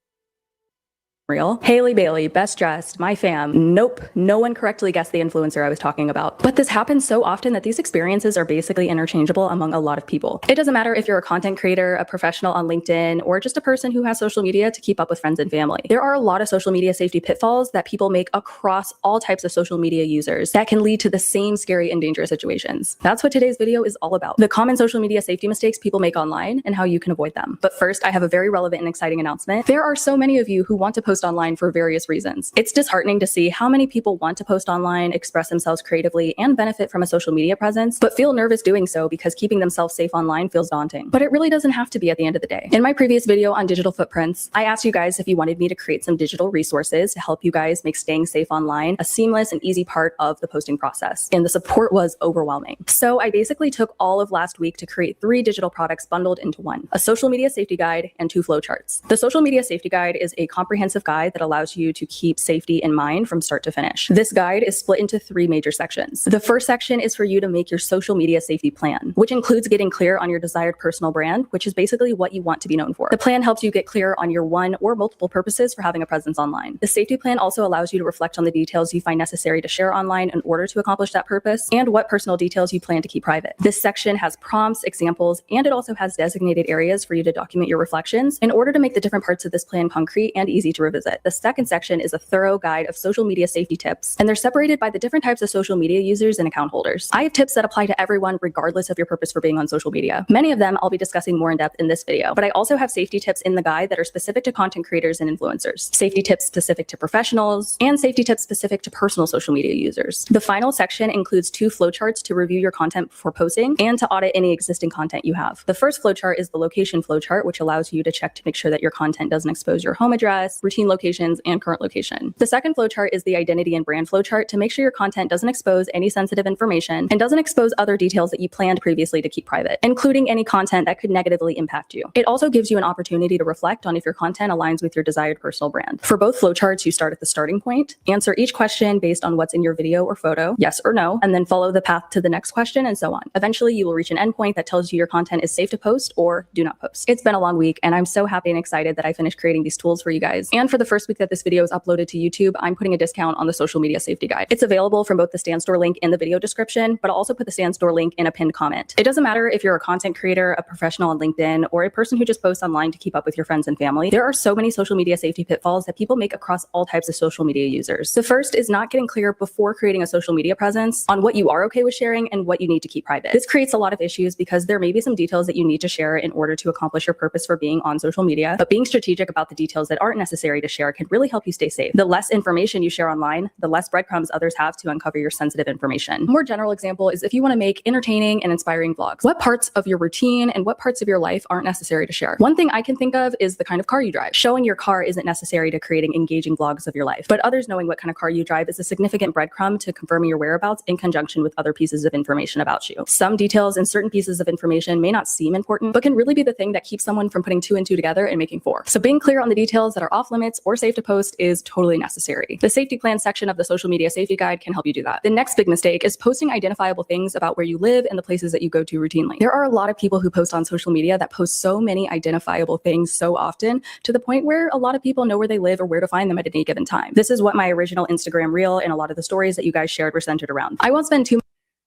Real. Haley Bailey, best dressed, my fam. Nope, no one correctly guessed the influencer I was talking about. But this happens so often that these experiences are basically interchangeable among a lot of people. It doesn't matter if you're a content creator, a professional on LinkedIn, or just a person who has social media to keep up with friends and family. There are a lot of social media safety pitfalls that people make across all types of social media users that can lead to the same scary and dangerous situations. That's what today's video is all about. The common social media safety mistakes people make online and how you can avoid them. But first, I have a very relevant and exciting announcement. There are so many of you who want to post online for various reasons. It's disheartening to see how many people want to post online, express themselves creatively, and benefit from a social media presence, but feel nervous doing so because keeping themselves safe online feels daunting. But it really doesn't have to be at the end of the day. In my previous video on digital footprints, I asked you guys if you wanted me to create some digital resources to help you guys make staying safe online a seamless and easy part of the posting process. And the support was overwhelming. So I basically took all of last week to create 3 digital products bundled into one: a social media safety guide and 2 flowcharts. The social media safety guide is a comprehensive guide that allows you to keep safety in mind from start to finish. This guide is split into 3 major sections. The first section is for you to make your social media safety plan, which includes getting clear on your desired personal brand, which is basically what you want to be known for. The plan helps you get clear on your one or multiple purposes for having a presence online. The safety plan also allows you to reflect on the details you find necessary to share online in order to accomplish that purpose, and what personal details you plan to keep private. This section has prompts, examples, and it also has designated areas for you to document your reflections in order to make the different parts of this plan concrete and easy to revisit. The second section is a thorough guide of social media safety tips, and they're separated by the different types of social media users and account holders. I have tips that apply to everyone regardless of your purpose for being on social media. Many of them I'll be discussing more in depth in this video, but I also have safety tips in the guide that are specific to content creators and influencers, safety tips specific to professionals, and safety tips specific to personal social media users. The final section includes 2 flowcharts to review your content before posting and to audit any existing content you have. The first flowchart is the location flowchart, which allows you to check to make sure that your content doesn't expose your home address, routine locations, and current location. The second flowchart is the identity and brand flowchart to make sure your content doesn't expose any sensitive information and doesn't expose other details that you planned previously to keep private, including any content that could negatively impact you. It also gives you an opportunity to reflect on if your content aligns with your desired personal brand. For both flowcharts, you start at the starting point, answer each question based on what's in your video or photo, yes or no, and then follow the path to the next question and so on. Eventually, you will reach an endpoint that tells you your content is safe to post or do not post. It's been a long week, and I'm so happy and excited that I finished creating these tools for you guys. And for the first week that this video is uploaded to YouTube, I'm putting a discount on the social media safety guide. It's available from both the Stand Store link in the video description, but I'll also put the Stand Store link in a pinned comment. It doesn't matter if you're a content creator, a professional on LinkedIn, or a person who just posts online to keep up with your friends and family. There are so many social media safety pitfalls that people make across all types of social media users. The first is not getting clear before creating a social media presence on what you are okay with sharing and what you need to keep private. This creates a lot of issues because there may be some details that you need to share in order to accomplish your purpose for being on social media, but being strategic about the details that aren't necessary to share can really help you stay safe. The less information you share online, the less breadcrumbs others have to uncover your sensitive information. A more general example is if you want to make entertaining and inspiring vlogs. What parts of your routine and what parts of your life aren't necessary to share? One thing I can think of is the kind of car you drive. Showing your car isn't necessary to creating engaging vlogs of your life, but others knowing what kind of car you drive is a significant breadcrumb to confirming your whereabouts in conjunction with other pieces of information about you. Some details and certain pieces of information may not seem important, but can really be the thing that keeps someone from putting 2 and 2 together and making 4. So being clear on the details that are off limits or safe to post is totally necessary. The safety plan section of the social media safety guide can help you do that. The next big mistake is posting identifiable things about where you live and the places that you go to routinely. There are a lot of people who post on social media that post so many identifiable things so often to the point where a lot of people know where they live or where to find them at any given time. This is what my original Instagram reel and a lot of the stories that you guys shared were centered around. I won't spend too much.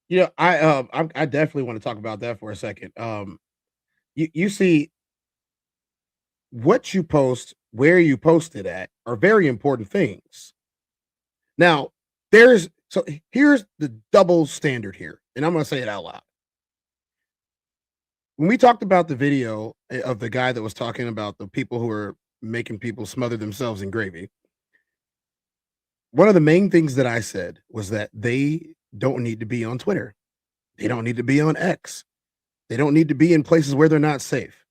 Yeah, I definitely want to talk about that for a second. You see, what you post, where you post it at, are very important things. Now, here's the double standard here, and I'm going to say it out loud. When we talked about the video of the guy that was talking about the people who are making people smother themselves in gravy, one of the main things that I said was that they don't need to be on Twitter. They don't need to be on X. They don't need to be in places where they're not safe.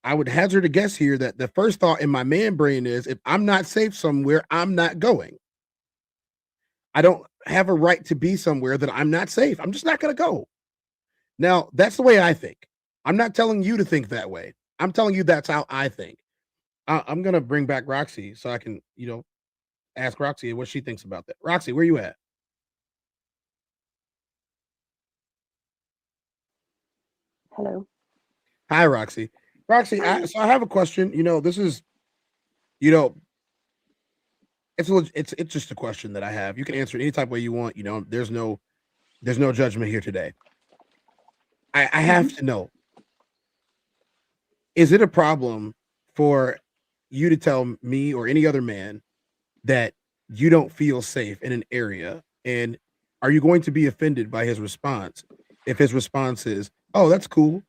I would hazard a guess here that the first thought in my man brain is, if I'm not safe somewhere, I'm not going. I don't have a right to be somewhere that I'm not safe. I'm just not going to go. Now, that's the way I think. I'm not telling you to think that way. I'm telling you that's how I think. I'm going to bring back Roxy so I can, ask Roxy what she thinks about that. Roxy, where you at? Hello. Hi, Roxy. Roxy, so I have a question. This is, It's just a question that I have. You can answer it any type of way you want. You know, there's no judgment here today. I have to know, is it a problem for you to tell me or any other man that you don't feel safe in an area? And are you going to be offended by his response if his response is, "Oh, that's cool.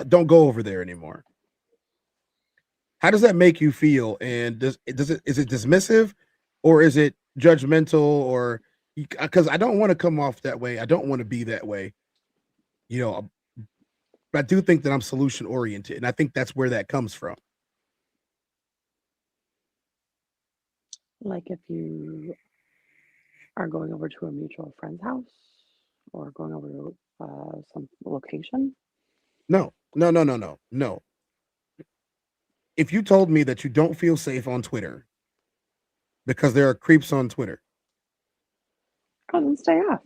Don't go over there anymore"? How does that make you feel? And is it dismissive, or is it judgmental, or because I don't want to come off that way. I don't want to be that way. You know, but I do think that I'm solution oriented, and I think that's where that comes from. Like if you are going over to a mutual friend's house or going over to some location. No. If you told me that you don't feel safe on Twitter because there are creeps on Twitter, then stay off.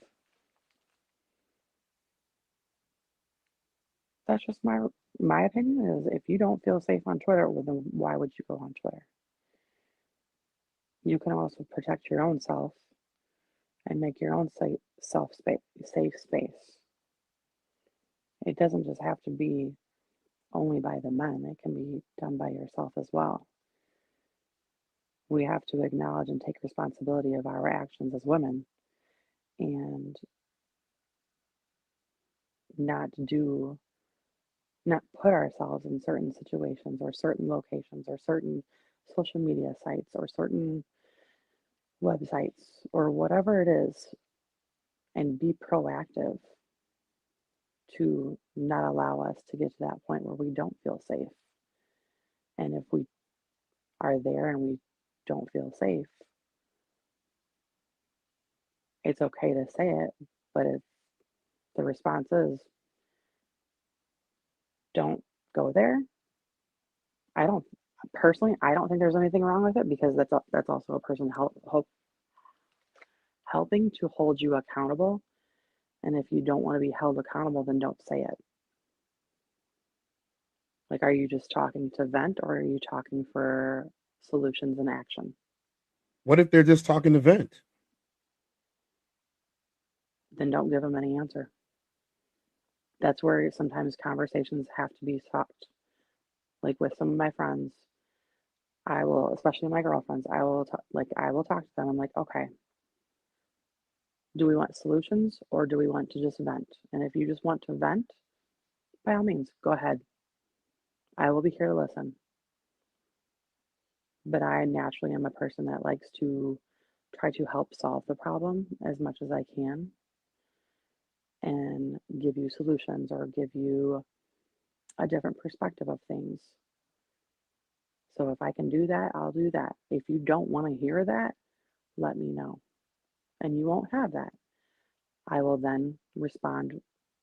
That's just my opinion. Is if you don't feel safe on Twitter, well, then why would you go on Twitter? You can also protect your own self and make your own safe space. It doesn't just have to be only by the men. It can be done by yourself as well. We have to acknowledge and take responsibility of our actions as women and not put ourselves in certain situations or certain locations or certain social media sites or certain websites or whatever it is, and be proactive to not allow us to get to that point where we don't feel safe. And if we are there and we don't feel safe, it's okay to say it, but if the response is don't go there, I don't think there's anything wrong with it, because that's also a person helping to hold you accountable. And if you don't want to be held accountable, then don't say it. Like, are you just talking to vent, or are you talking for solutions and action? What if they're just talking to vent? Then don't give them any answer. That's where sometimes conversations have to be stopped. Like with some of my friends, I will, especially my girlfriends, I will talk to them. I'm like, okay, do we want solutions or do we want to just vent? And if you just want to vent, by all means, go ahead. I will be here to listen. But I naturally am a person that likes to try to help solve the problem as much as I can and give you solutions or give you a different perspective of things. So if I can do that, I'll do that. If you don't want to hear that, let me know. And you won't have that. I will then respond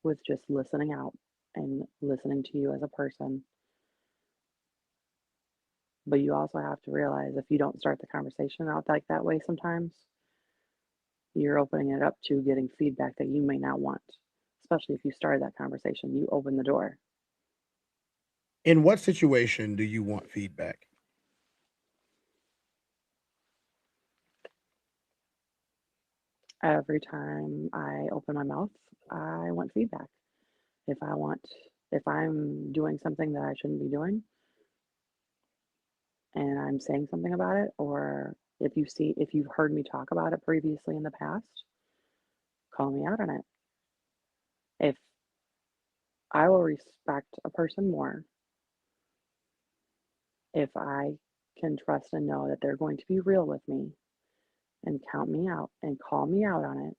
with just listening out and listening to you as a person. But you also have to realize, if you don't start the conversation out like that way, sometimes you're opening it up to getting feedback that you may not want. Especially if you started that conversation, you open the door. In what situation do you want feedback? Every time I open my mouth, I want feedback. If I'm doing something that I shouldn't be doing and I'm saying something about it, or if you've heard me talk about it previously in the past, call me out on it. If I will respect a person more if I can trust and know that they're going to be real with me and count me out and call me out on it,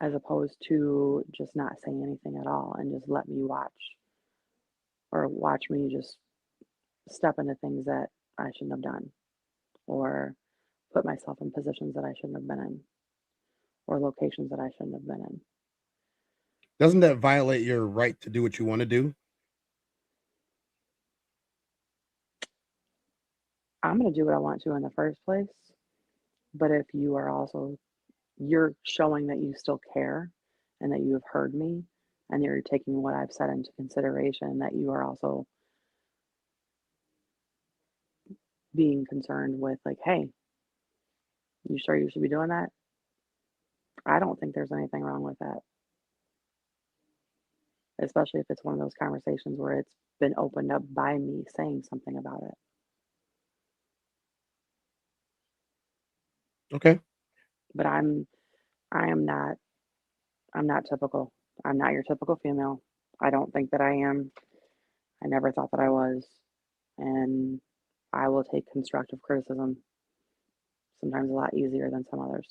as opposed to just not saying anything at all and just let me watch me just step into things that I shouldn't have done, or put myself in positions that I shouldn't have been in, or locations that I shouldn't have been in. Doesn't that violate your right to do what you want to do? I'm going to do what I want to in the first place. But if you're showing that you still care and that you have heard me and you're taking what I've said into consideration, that you are also being concerned with like, hey, you sure you should be doing that? I don't think there's anything wrong with that. Especially if it's one of those conversations where it's been opened up by me saying something about it. Okay. But I'm not typical. I'm not your typical female. I don't think that I am. I never thought that I was. And I will take constructive criticism sometimes a lot easier than some others.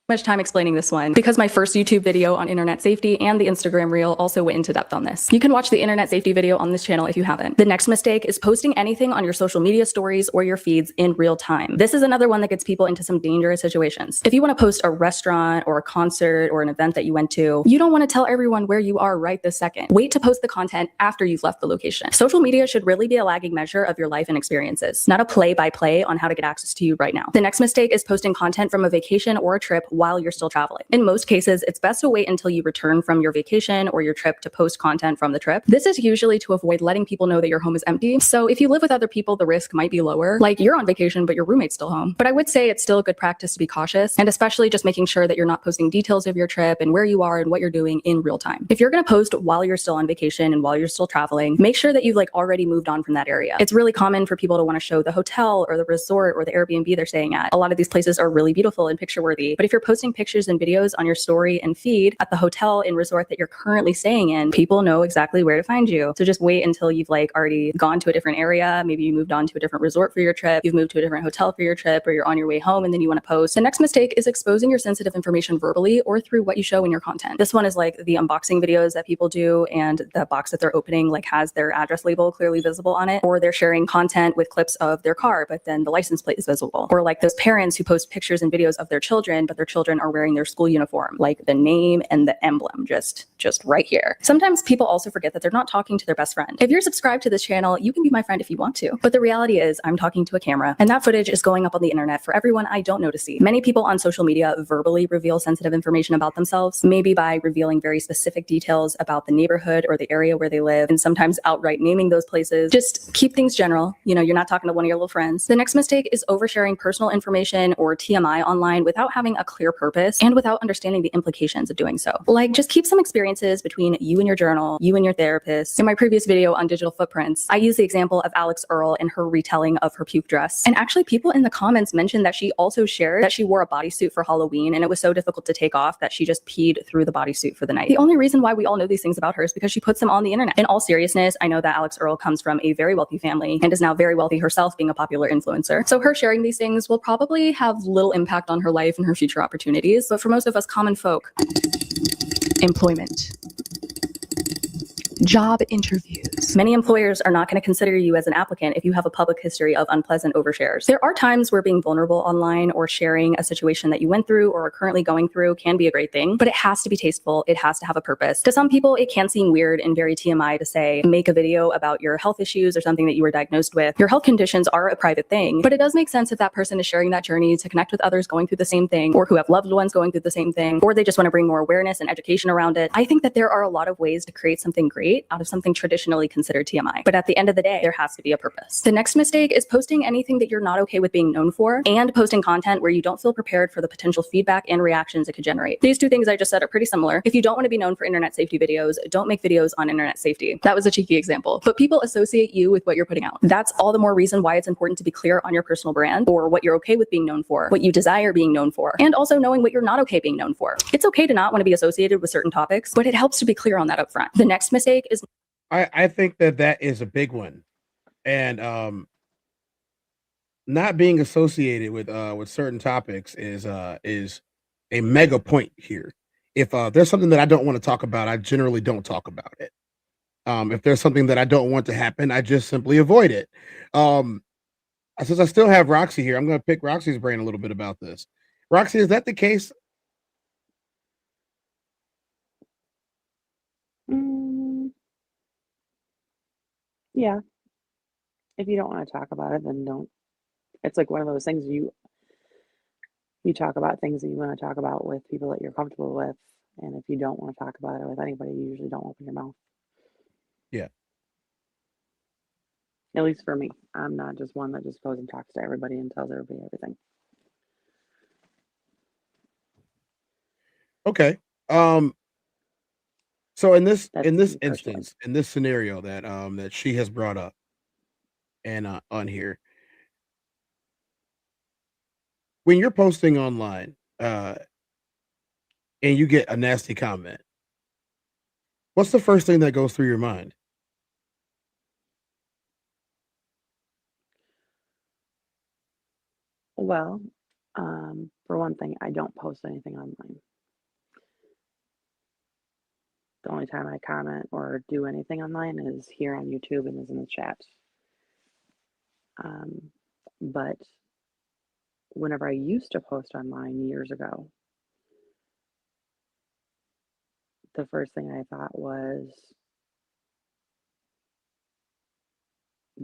Much time explaining this one because my first YouTube video on internet safety and the Instagram reel also went into depth on this. You can watch the internet safety video on this channel if you haven't. The next mistake is posting anything on your social media stories or your feeds in real time. This is another one that gets people into some dangerous situations. If you want to post a restaurant or a concert or an event that you went to, you don't want to tell everyone where you are right this second. Wait to post the content after you've left the location. Social media should really be a lagging measure of your life and experiences, not a play-by-play on how to get access to you right now. The next mistake is posting content from a vacation or a trip while you're still traveling. In most cases, it's best to wait until you return from your vacation or your trip to post content from the trip. This is usually to avoid letting people know that your home is empty. So if you live with other people, the risk might be lower. Like you're on vacation, but your roommate's still home. But I would say it's still a good practice to be cautious, and especially just making sure that you're not posting details of your trip and where you are and what you're doing in real time. If you're going to post while you're still on vacation and while you're still traveling, make sure that you've like already moved on from that area. It's really common for people to want to show the hotel or the resort or the Airbnb they're staying at. A lot of these places are really beautiful and picture worthy. But if you're posting pictures and videos on your story and feed at the hotel and resort that you're currently staying in, people know exactly where to find you. So just wait until you've like already gone to a different area. Maybe you moved on to a different resort for your trip. You've moved to a different hotel for your trip, or you're on your way home and then you want to post. The next mistake is exposing your sensitive information verbally or through what you show in your content. This one is like the unboxing videos that people do, and the box that they're opening like has their address label clearly visible on it, or they're sharing content with clips of their car, but then the license plate is visible. Or like those parents who post pictures and videos of their children, but their children are wearing their school uniform, like the name and the emblem just right here. Sometimes people also forget that they're not talking to their best friend. If you're subscribed to this channel, you can be my friend if you want to. But the reality is I'm talking to a camera, and that footage is going up on the internet for everyone I don't know to see. Many people on social media verbally reveal sensitive information about themselves, maybe by revealing very specific details about the neighborhood or the area where they live, and sometimes outright naming those places. Just keep things general. You know, you're not talking to one of your little friends. The next mistake is oversharing personal information or TMI online without having a clear purpose and without understanding the implications of doing so. Like, just keep some experiences between you and your journal, you and your therapist. In my previous video on digital footprints, I used the example of Alex Earle and her retelling of her puke dress. And actually, people in the comments mentioned that she also shared that she wore a bodysuit for Halloween, and it was so difficult to take off that she just peed through the bodysuit for the night. The only reason why we all know these things about her is because she puts them on the internet. In all seriousness, I know that Alex Earle comes from a very wealthy family and is now very wealthy herself, being a popular influencer. So her sharing these things will probably have little impact on her life and her future opportunities. But for most of us common folk, employment, job interviews. Many employers are not going to consider you as an applicant if you have a public history of unpleasant overshares. There are times where being vulnerable online or sharing a situation that you went through or are currently going through can be a great thing, but it has to be tasteful. It has to have a purpose. To some people, it can seem weird and very TMI to say, make a video about your health issues or something that you were diagnosed with. Your health conditions are a private thing, but it does make sense if that person is sharing that journey to connect with others going through the same thing, or who have loved ones going through the same thing, or they just want to bring more awareness and education around it. I think that there are a lot of ways to create something great out of something traditionally considered TMI. But at the end of the day, there has to be a purpose. The next mistake is posting anything that you're not okay with being known for, and posting content where you don't feel prepared for the potential feedback and reactions it could generate. These two things I just said are pretty similar. If you don't want to be known for internet safety videos, don't make videos on internet safety. That was a cheeky example, but people associate you with what you're putting out. That's all the more reason why it's important to be clear on your personal brand, or what you're okay with being known for, what you desire being known for, and also knowing what you're not okay being known for. It's okay to not want to be associated with certain topics, but it helps to be clear on that up front. The next mistake is I think that is a big one, and not being associated with certain topics is a mega point here. If there's something that I don't want to talk about, I generally don't talk about it. If there's something that I don't want to happen, I just simply avoid it. Since I still have Roxy here, I'm going to pick Roxy's brain a little bit about this. Roxy, is that the case? Yeah. If you don't want to talk about it, then don't. It's like one of those things you talk about things that you want to talk about with people that you're comfortable with. And if you don't want to talk about it with anybody, you usually don't open your mouth. Yeah. At least for me. I'm not just one that just goes and talks to everybody and tells everybody everything. Okay. So in this Personally. instance, in this scenario that that she has brought up and on here, when you're posting online and you get a nasty comment, what's the first thing that goes through your mind? Well, for one thing, I don't post anything online. The only time I comment or do anything online is here on YouTube and is in the chat. But whenever I used to post online years ago, the first thing I thought was,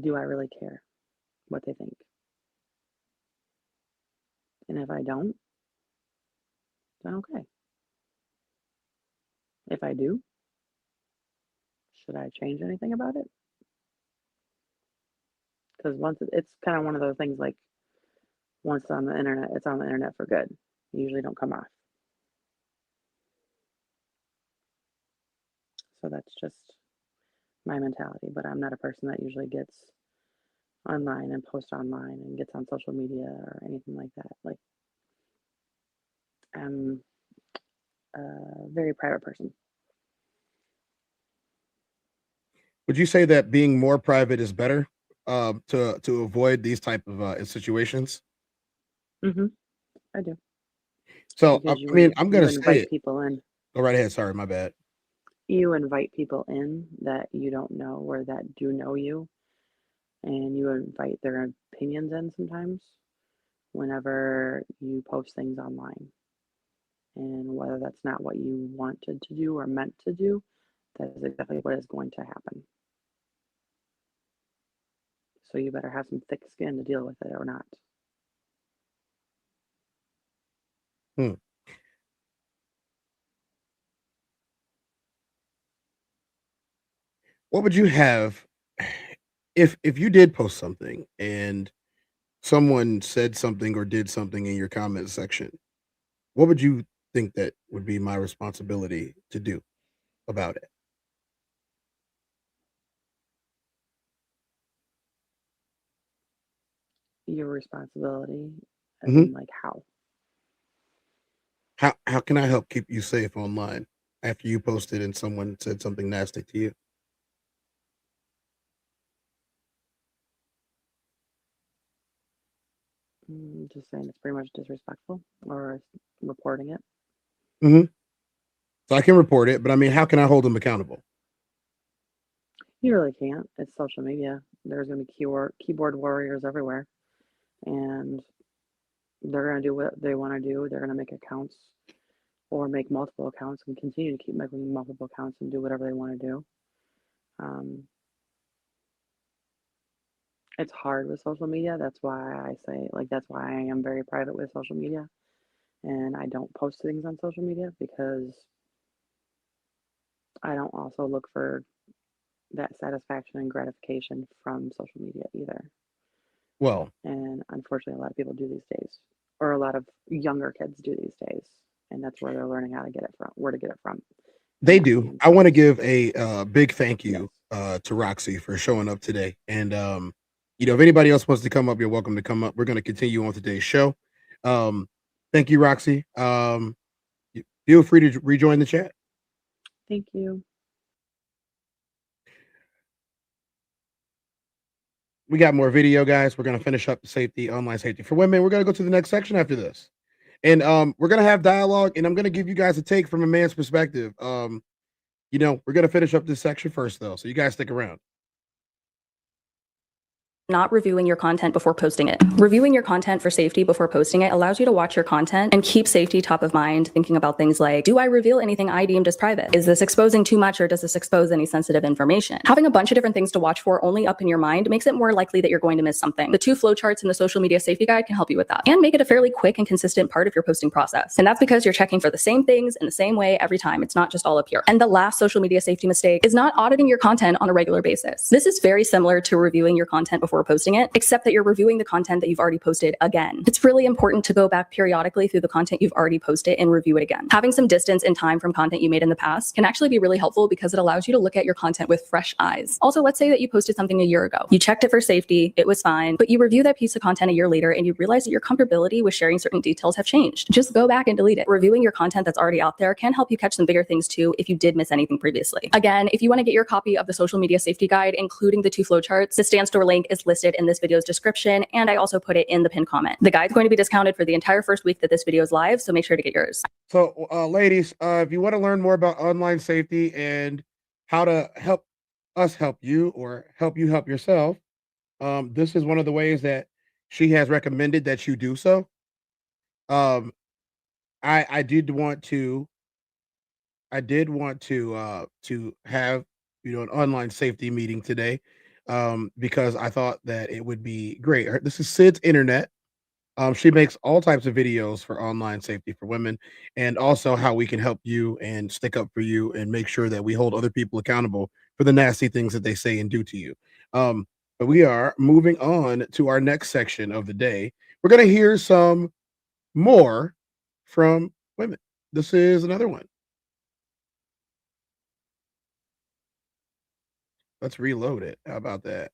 do I really care what they think? And if I don't, then okay. If I do, should I change anything about it? Because once it's kind of one of those things like, once on the internet, it's on the internet for good. You usually don't come off. So that's just my mentality. But I'm not a person that usually gets online and posts online and gets on social media or anything like that. Like, I'm a very private person. Would you say that being more private is better to avoid these type of situations? I do. So I mean, I'm gonna say invite it. people in. Go right ahead. Sorry, my bad. You invite people in that you don't know or that do know you, and you invite their opinions in sometimes whenever you post things online. And whether that's not what you wanted to do or meant to do, that is exactly what is going to happen. So you better have some thick skin to deal with it or not. What would you have if you did post something and someone said something or did something in your comment section? What would you think that would be my responsibility to do about it? Your responsibility, as in like how? How can I help keep you safe online after you posted and someone said something nasty to you? Just saying it's pretty much disrespectful or reporting it. So I can report it, but I mean, how can I hold them accountable? You really can't. It's social media. There's going to be keyboard warriors everywhere, and they're going to do what they want to do. They're going to make accounts or make multiple accounts and continue to keep making multiple accounts and do whatever they want to do. It's hard with social media. That's why I say, like, that's why I am very private with social media, and I don't post things on social media because I don't also look for that satisfaction and gratification from social media either. Well, and unfortunately, a lot of people do these days, or a lot of younger kids do these days, and that's where they're learning how to get it from, where to get it from. They do. I want to give a big thank you to Roxy for showing up today. And you know, if anybody else wants to come up, you're welcome to come up. We're going to continue on today's show. Thank you, Roxy. Feel free to rejoin the chat. Thank you. We got more video, guys. We're going to finish up the safety, online safety for women. We're going to go to the next section after this. And we're going to have dialogue, and I'm going to give you guys a take from a man's perspective. You know, we're going to finish up this section first, though. So you guys stick around. not reviewing your content before posting it. Reviewing your content for safety before posting it allows you to watch your content and keep safety top of mind, thinking about things like, do I reveal anything I deemed as private? Is this exposing too much, or does this expose any sensitive information? Having a bunch of different things to watch for only up in your mind makes it more likely that you're going to miss something. The 2 flowcharts in the social media safety guide can help you with that and make it a fairly quick and consistent part of your posting process. And that's because you're checking for the same things in the same way every time. It's not just all up here. And the last social media safety mistake is not auditing your content on a regular basis. This is very similar to reviewing your content before posting it, except that you're reviewing the content that you've already posted again. It's really important to go back periodically through the content you've already posted and review it again. Having some distance and time from content you made in the past can actually be really helpful because it allows you to look at your content with fresh eyes. Also, let's say that you posted something a year ago. You checked it for safety, it was fine, but you review that piece of content a year later and you realize that your comfortability with sharing certain details have changed. Just go back and delete it. Reviewing your content that's already out there can help you catch some bigger things too if you did miss anything previously. Again, if you want to get your copy of the social media safety guide, including the 2 flowcharts, the Stan Store link is listed in this video's description, and I also put it in the pinned comment. The guide's going to be discounted for the entire first week that this video is live, so make sure to get yours. So, ladies, if you want to learn more about online safety and how to help us help you or help you help yourself, this is one of the ways that she has recommended that you do so. I did want to have, you know, an online safety meeting today, because I thought that it would be great. This is Sid's Internet. She makes all types of videos for online safety for women, and also how we can help you and stick up for you and make sure that we hold other people accountable for the nasty things that they say and do to you. But we are moving on to our next section of the day. We're going to hear some more from women. This is another one. Let's reload it. How about that?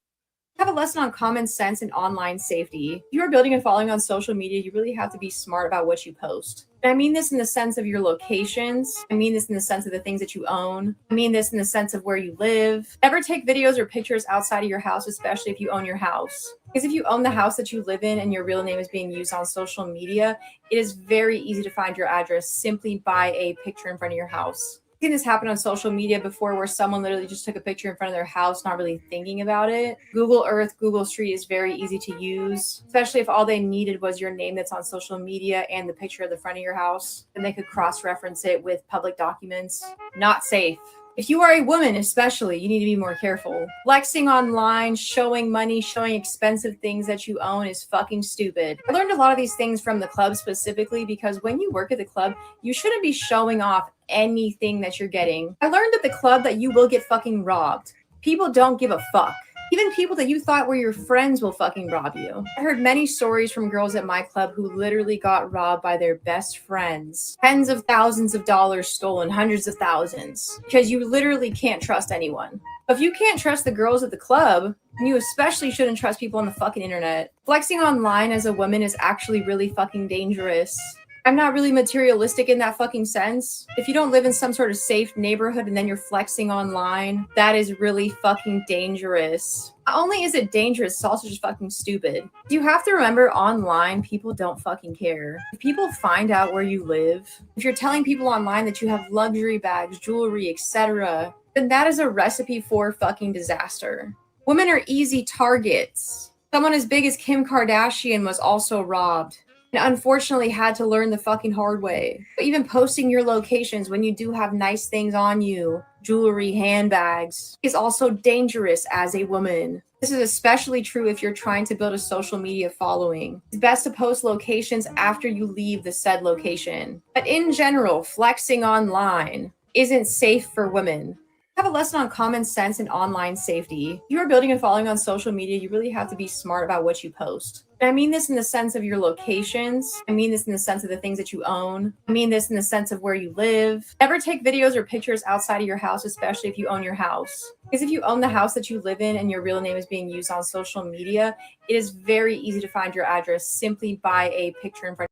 Have a lesson on common sense and online safety. If you are building a following on social media, you really have to be smart about what you post. And I mean this in the sense of your locations. I mean this in the sense of the things that you own. I mean this in the sense of where you live. Never take videos or pictures outside of your house, especially if you own your house. Because if you own the house that you live in and your real name is being used on social media, it is very easy to find your address simply by a picture in front of your house. I've seen this happen on social media before where someone literally just took a picture in front of their house, not really thinking about it. Google Earth, Google Street is very easy to use, especially if all they needed was your name that's on social media and the picture of the front of your house. And they could cross-reference it with public documents. Not safe. If you are a woman, especially, you need to be more careful. Flexing online, showing money, showing expensive things that you own is fucking stupid. I learned a lot of these things from the club specifically because when you work at the club, you shouldn't be showing off anything that you're getting. I learned at the club that you will get fucking robbed. People don't give a fuck. Even people that you thought were your friends will fucking rob you. I heard many stories from girls at my club who literally got robbed by their best friends. Tens of thousands of dollars stolen, hundreds of thousands. Because you literally can't trust anyone. If you can't trust the girls at the club, you especially shouldn't trust people on the fucking internet. Flexing online as a woman is actually really fucking dangerous. I'm not really materialistic in that fucking sense. If you don't live in some sort of safe neighborhood and then you're flexing online, that is really fucking dangerous. Not only is it dangerous, it's also just fucking stupid. You have to remember online, people don't fucking care. If people find out where you live, if you're telling people online that you have luxury bags, jewelry, etc., then that is a recipe for fucking disaster. Women are easy targets. Someone as big as Kim Kardashian was also robbed. And unfortunately had to learn the fucking hard way. But even posting your locations when you do have nice things on you, jewelry, handbags, is also dangerous as a woman. This is especially true if you're trying to build a social media following. It's best to post locations after you leave the said location. But in general, flexing online isn't safe for women. Have a lesson on common sense and online safety. If you are building a following on social media, you really have to be smart about what you post. And I mean this in the sense of your locations. I mean this in the sense of the things that you own. I mean this in the sense of where you live. Never take videos or pictures outside of your house, especially if you own your house. Because if you own the house that you live in and your real name is being used on social media, it is very easy to find your address simply by a picture in front.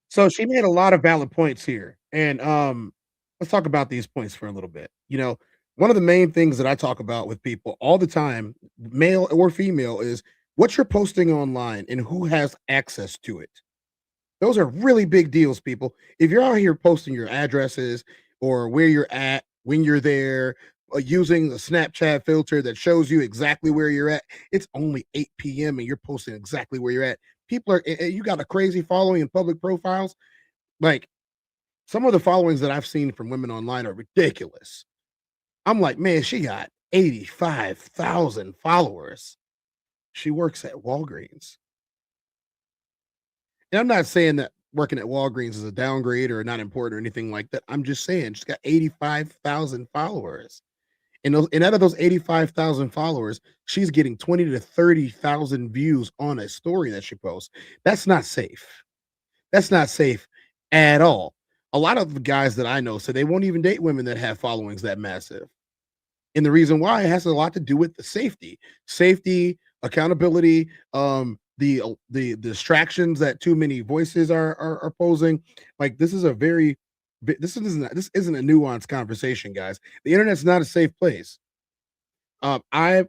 So she made a lot of valid points here. And let's talk about these points for a little bit. You know, one of the main things that I talk about with people all the time, male or female, is what you're posting online and who has access to it. Those are really big deals, people. If you're out here posting your addresses or where you're at, when you're there, using the Snapchat filter that shows you exactly where you're at. It's only 8 p.m. and you're posting exactly where you're at. People are, you got a crazy following in public profiles. Like, some of the followings that I've seen from women online are ridiculous. I'm like, man, she got 85,000 followers. She works at Walgreens. And I'm not saying that working at Walgreens is a downgrade or not important or anything like that. I'm just saying she's got 85,000 followers. And out of those 85,000 followers, she's getting 20 to 30,000 views on a story that she posts. That's not safe. That's not safe at all. A lot of the guys that I know say they won't even date women that have followings that massive. And the reason why, it has a lot to do with the safety, accountability, the distractions that too many voices are posing. Like, this isn't a nuanced conversation, guys. The internet's not a safe place. I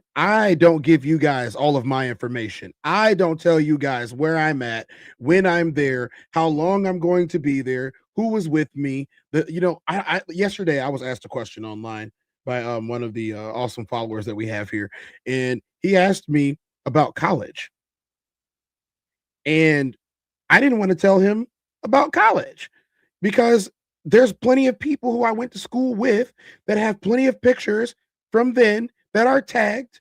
don't give you guys all of my information. I don't tell you guys where I'm at, when I'm there, how long I'm going to be there, who was with me. Yesterday I was asked a question online by one of the awesome followers that we have here, and he asked me about college, and I didn't want to tell him about college because there's plenty of people who I went to school with that have plenty of pictures from then that are tagged,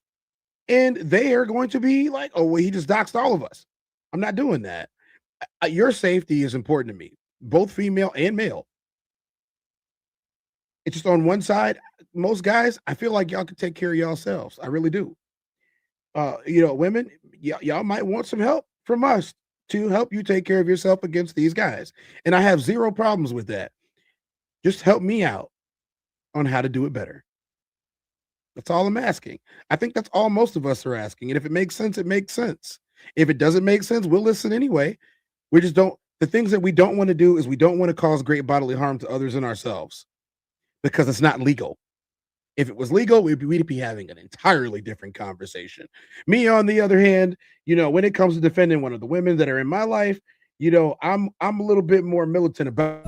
and they are going to be like, oh, well, he just doxed all of us. I'm not doing that. Your safety is important to me, both female and male. It's just on one side. Most guys, I feel like y'all can take care of yourselves. I really do. Women, y'all might want some help from us to help you take care of yourself against these guys. And I have zero problems with that. Just help me out on how to do it better. That's all I'm asking. I think that's all most of us are asking. And if it makes sense, it makes sense. If it doesn't make sense, we'll listen anyway. We just don't. The things that we don't want to do is we don't want to cause great bodily harm to others and ourselves because it's not legal. If it was legal, we'd be having an entirely different conversation. Me, on the other hand, when it comes to defending one of the women that are in my life, I'm a little bit more militant about.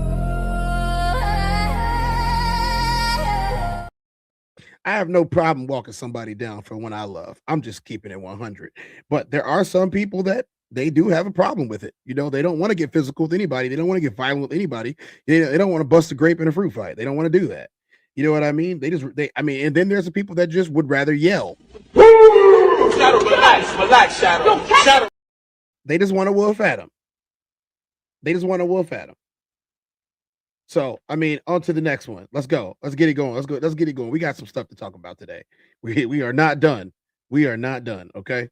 I have no problem walking somebody down for one I love. I'm just keeping it 100. But there are some people that they do have a problem with it. They don't want to get physical with anybody. They don't want to get violent with anybody. They don't want to bust a grape in a fruit fight. They don't want to do that. You know what I mean? And then there's the people that just would rather yell. Shadow, relax, Shadow. They just want to wolf at them. So, on to the next one. Let's go. Let's get it going. Let's get it going. We got some stuff to talk about today. We are not done. We are not done. Okay.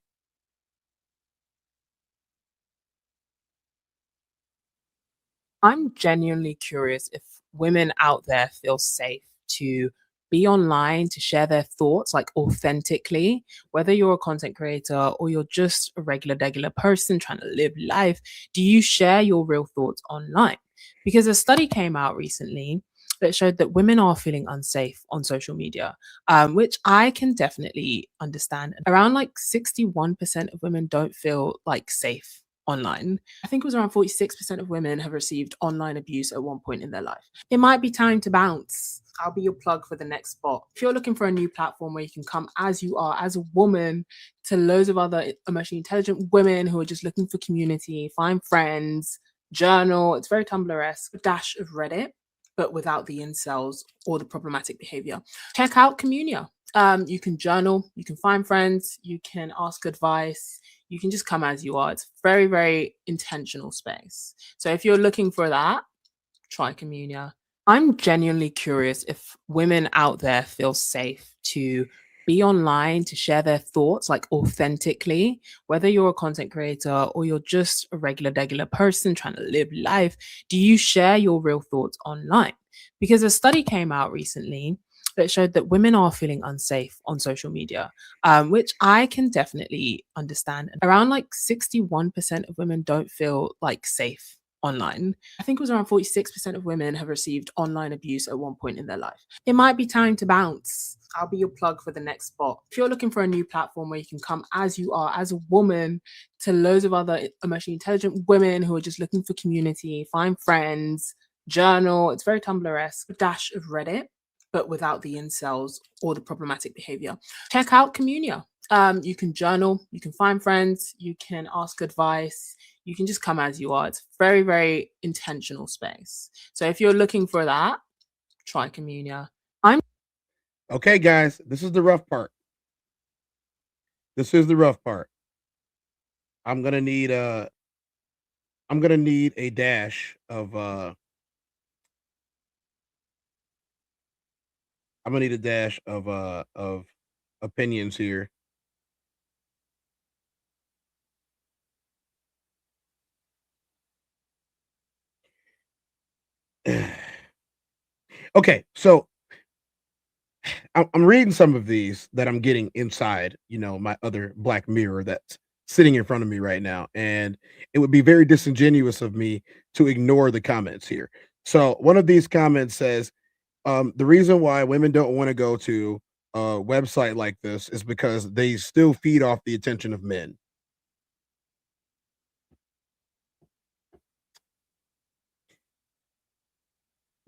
I'm genuinely curious if women out there feel safe to be online, to share their thoughts like authentically, whether you're a content creator or you're just a regular person trying to live life. Do you share your real thoughts online? Because a study came out recently that showed that women are feeling unsafe on social media, which I can definitely understand. Around 61% of women don't feel safe online. I think it was around 46% of women have received online abuse at one point in their life. It might be time to bounce. I'll be your plug for the next spot. If you're looking for a new platform where you can come as you are, as a woman, to loads of other emotionally intelligent women who are just looking for community, find friends, journal. It's very Tumblr-esque, a dash of Reddit, but without the incels or the problematic behavior. Check out Communia. You can journal, you can find friends, you can ask advice, you can just come as you are. It's very, very intentional space. So if you're looking for that, try Communia. I'm genuinely curious if women out there feel safe to be online, to share their thoughts authentically, whether you're a content creator or you're just a regular person trying to live life. Do you share your real thoughts online? Because a study came out recently that showed that women are feeling unsafe on social media, which I can definitely understand. Around 61% of women don't feel safe online. I think it was around 46% of women have received online abuse at one point in their life. It might be time to bounce. I'll be your plug for the next spot. If you're looking for a new platform where you can come as you are, as a woman, to loads of other emotionally intelligent women who are just looking for community, find friends, journal. It's very Tumblr-esque, a dash of Reddit, but without the incels or the problematic behavior. Check out Communia. You can journal, you can find friends, you can ask advice, you can just come as you are. It's very, very intentional space. So if you're looking for that, try Communia. Okay, guys, this is the rough part. This is the rough part. I'm gonna need a dash of I'm gonna need a dash of opinions here. Okay, so I'm reading some of these that I'm getting inside, my other Black Mirror that's sitting in front of me right now, and it would be very disingenuous of me to ignore the comments here. So one of these comments says, the reason why women don't want to go to a website like this is because they still feed off the attention of men.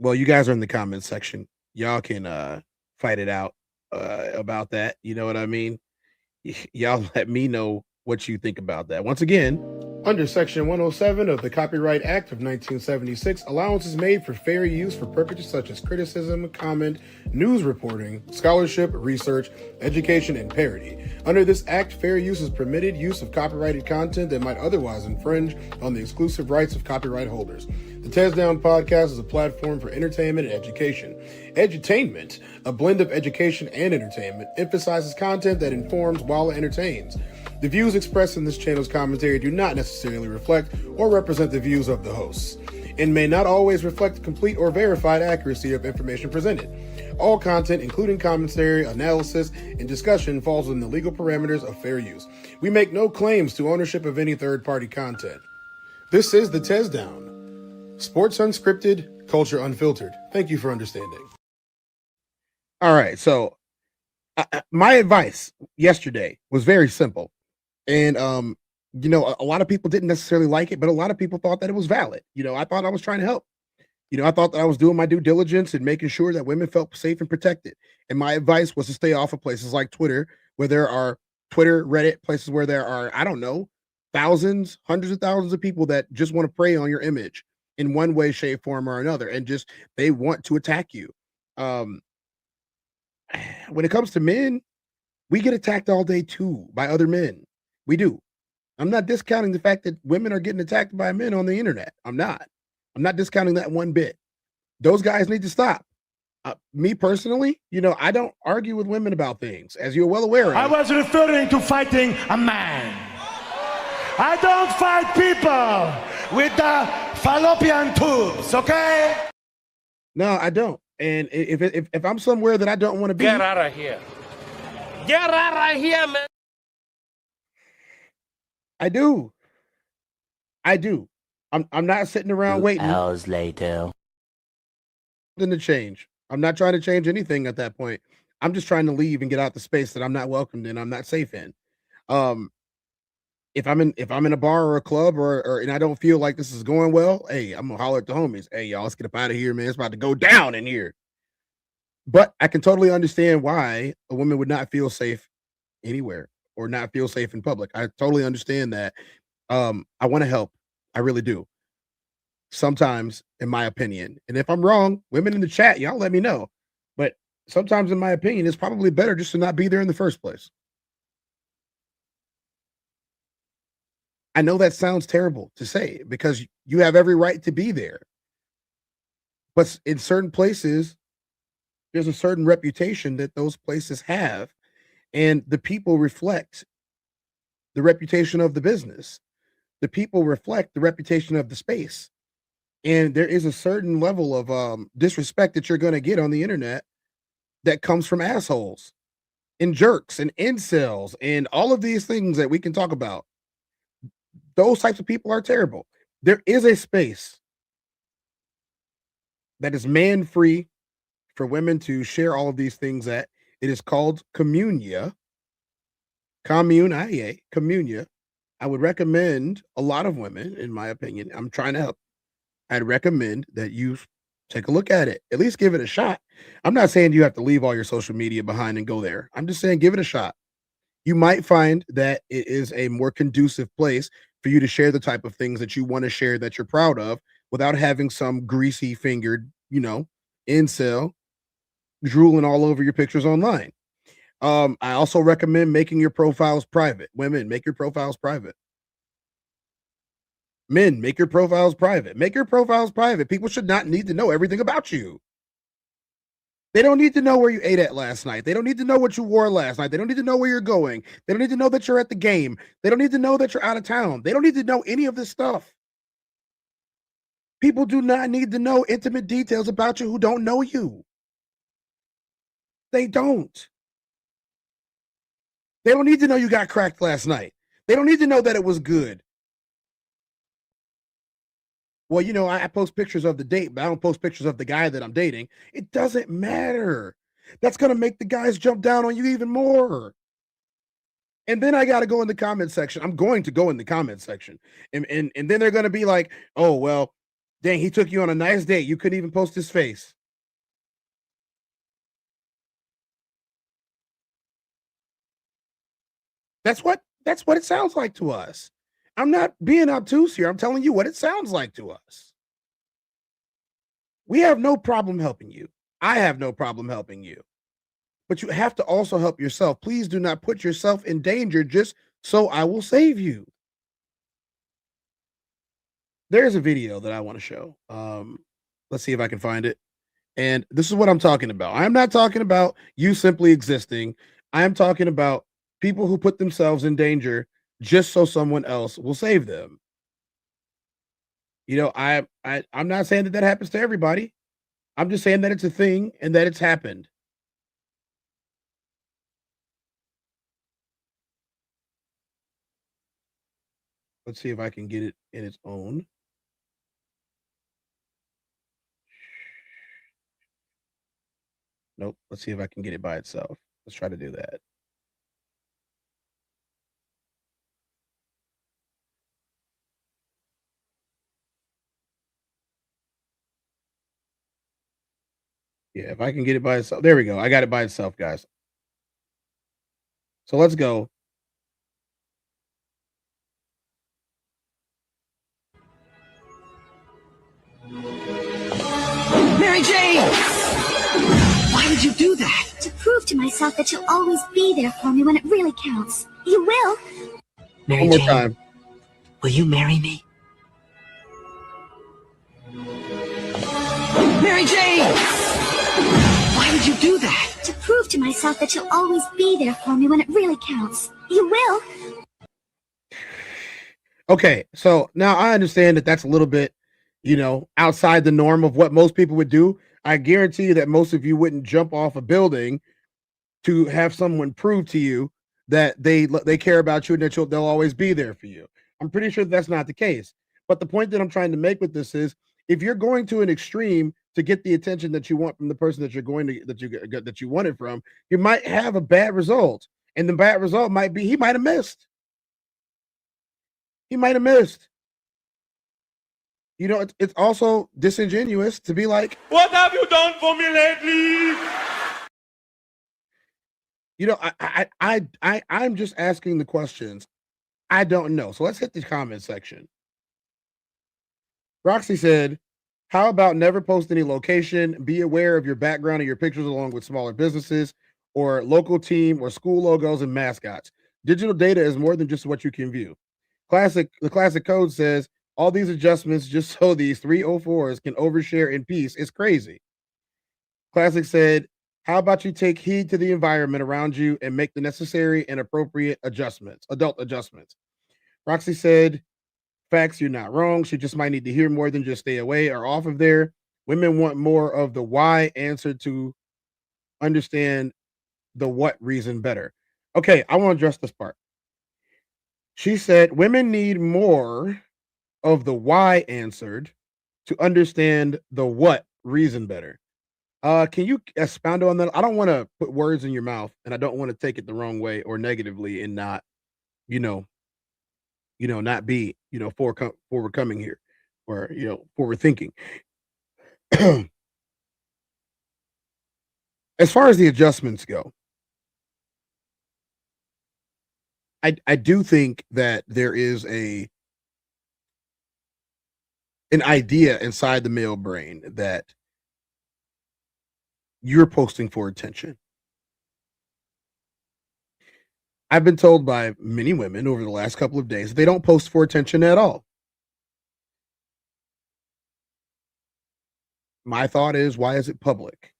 Well, you guys are in the comments section. Y'all can fight it out about that. You know what I mean? Y'all let me know what you think about that. Once again, under Section 107 of the Copyright Act of 1976, allowance is made for fair use for purposes such as criticism, comment, news reporting, scholarship, research, education, and parody. Under this act, fair use is permitted use of copyrighted content that might otherwise infringe on the exclusive rights of copyright holders. The TezDown podcast is a platform for entertainment and education. Edutainment, a blend of education and entertainment, emphasizes content that informs while it entertains. The views expressed in this channel's commentary do not necessarily reflect or represent the views of the hosts, and may not always reflect complete or verified accuracy of information presented. All content, including commentary, analysis, and discussion, falls within the legal parameters of fair use. We make no claims to ownership of any third-party content. This is the TezDown. Sports unscripted, culture unfiltered. Thank you for understanding. All right, so my advice yesterday was very simple. And, a lot of people didn't necessarily like it, but a lot of people thought that it was valid. I thought I was trying to help. I thought that I was doing my due diligence and making sure that women felt safe and protected. And my advice was to stay off of places like Twitter, where there are Twitter, Reddit, places where there are, I don't know, thousands, hundreds of thousands of people that just want to prey on your image in one way, shape, form, or another. And just, they want to attack you. When it comes to men, we get attacked all day too by other men. We do. I'm not discounting the fact that women are getting attacked by men on the internet. I'm not discounting that one bit. Those guys need to stop. Me personally, I don't argue with women about things, as you're well aware of. I was referring to fighting a man. I don't fight people with the fallopian tubes, okay? No, I don't. And if I'm somewhere that I don't want to be, get out of here. Get out of here, man. I do. I'm not sitting around waiting. Hours later. To change. I'm not trying to change anything at that point. I'm just trying to leave and get out the space that I'm not welcomed in, I'm not safe in. If I'm in a bar or a club or and I don't feel like this is going well, hey, I'm gonna holler at the homies. Hey, y'all, let's get up out of here, man. It's about to go down in here. But I can totally understand why a woman would not feel safe anywhere or not feel safe in public. I totally understand that. I want to help. I really do. Sometimes, in my opinion, and if I'm wrong, women in the chat, y'all let me know. But sometimes, in my opinion, it's probably better just to not be there in the first place. I know that sounds terrible to say because you have every right to be there. But in certain places, there's a certain reputation that those places have, and the people reflect the reputation of the business. The people reflect the reputation of the space. And there is a certain level of disrespect that you're going to get on the internet that comes from assholes and jerks and incels and all of these things that we can talk about. Those types of people are terrible. There is a space that is man-free for women to share all of these things at. It is called Communia. Communia. I would recommend a lot of women, in my opinion, I'm trying to help. I'd recommend that you Take a look at it. At least give it a shot. I'm not saying you have to leave all your social media behind and go there. I'm just saying give it a shot. You might find that it is a more conducive place for you to share the type of things that you want to share that you're proud of without having some greasy fingered, incel drooling all over your pictures online. I also recommend making your profiles private. Women, make your profiles private. Men, make your profiles private. Make your profiles private. People should not need to know everything about you. They don't need to know where you ate at last night. They don't need to know what you wore last night. They don't need to know where you're going. They don't need to know that you're at the game. They don't need to know that you're out of town. They don't need to know any of this stuff. People do not need to know intimate details about you who don't know you. They don't. They don't need to know you got cracked last night. They don't need to know that it was good. Well, I post pictures of the date, but I don't post pictures of the guy that I'm dating. It doesn't matter. That's going to make the guys jump down on you even more. And then I got to go in the comment section. I'm going to go in the comment section. And then they're going to be like, oh, well, dang, he took you on a nice date. You couldn't even post his face. That's what it sounds like to us. I'm not being obtuse here. I'm telling you what it sounds like to us. We have no problem helping you. I have no problem helping you. But you have to also help yourself. Please do not put yourself in danger just so I will save you. There's a video that I want to show. Let's see if I can find it. And this is what I'm talking about. I'm not talking about you simply existing. I am talking about people who put themselves in danger just so someone else will save them. I'm not saying that happens to everybody. I'm just saying that it's a thing and that it's happened. Let's see if I can get it in its own. Nope. Let's see if I can get it by itself. Let's try to do that. Yeah, if I can get it by itself. There we go. I got it by itself, guys. So let's go. Mary Jane! Why did you do that? To prove to myself that you'll always be there for me when it really counts. You will. Mary One more Jane, time. Will you marry me? Mary Jane! Why did you do that? To prove to myself that you'll always be there for me when it really counts. You will. Okay, so now I understand that that's a little bit, outside the norm of what most people would do. I guarantee you that most of you wouldn't jump off a building to have someone prove to you that they care about you and that they'll always be there for you. I'm pretty sure that's not the case. But the point that I'm trying to make with this is, if you're going to an extreme to get the attention that you want from the person that you want it from, you might have a bad result. And the bad result might be he might have missed. He might have missed. It's also disingenuous to be like, what have you done for me lately? I'm just asking the questions. I don't know. So let's hit the comment section. Roxy said, how about never post any location? Be aware of your background and your pictures along with smaller businesses or local team or school logos and mascots. Digital data is more than just what you can view. The classic code says, all these adjustments just so these 304s can overshare in peace is crazy. Classic said, how about you take heed to the environment around you and make the necessary and appropriate adult adjustments. Roxy said, facts, you're not wrong. She just might need to hear more than just stay away or off of there. Women want more of the why answer to understand the what reason better. Okay, I want to address this part. She said women need more of the why answered to understand the what reason better. Can you expound on that? I don't want to put words in your mouth, and I don't want to take it the wrong way or negatively and not, not be, forward coming here or, forward thinking. As far as the adjustments go, I do think that there is an idea inside the male brain that you're posting for attention. I've been told by many women over the last couple of days that they don't post for attention at all. My thought is, why is it public?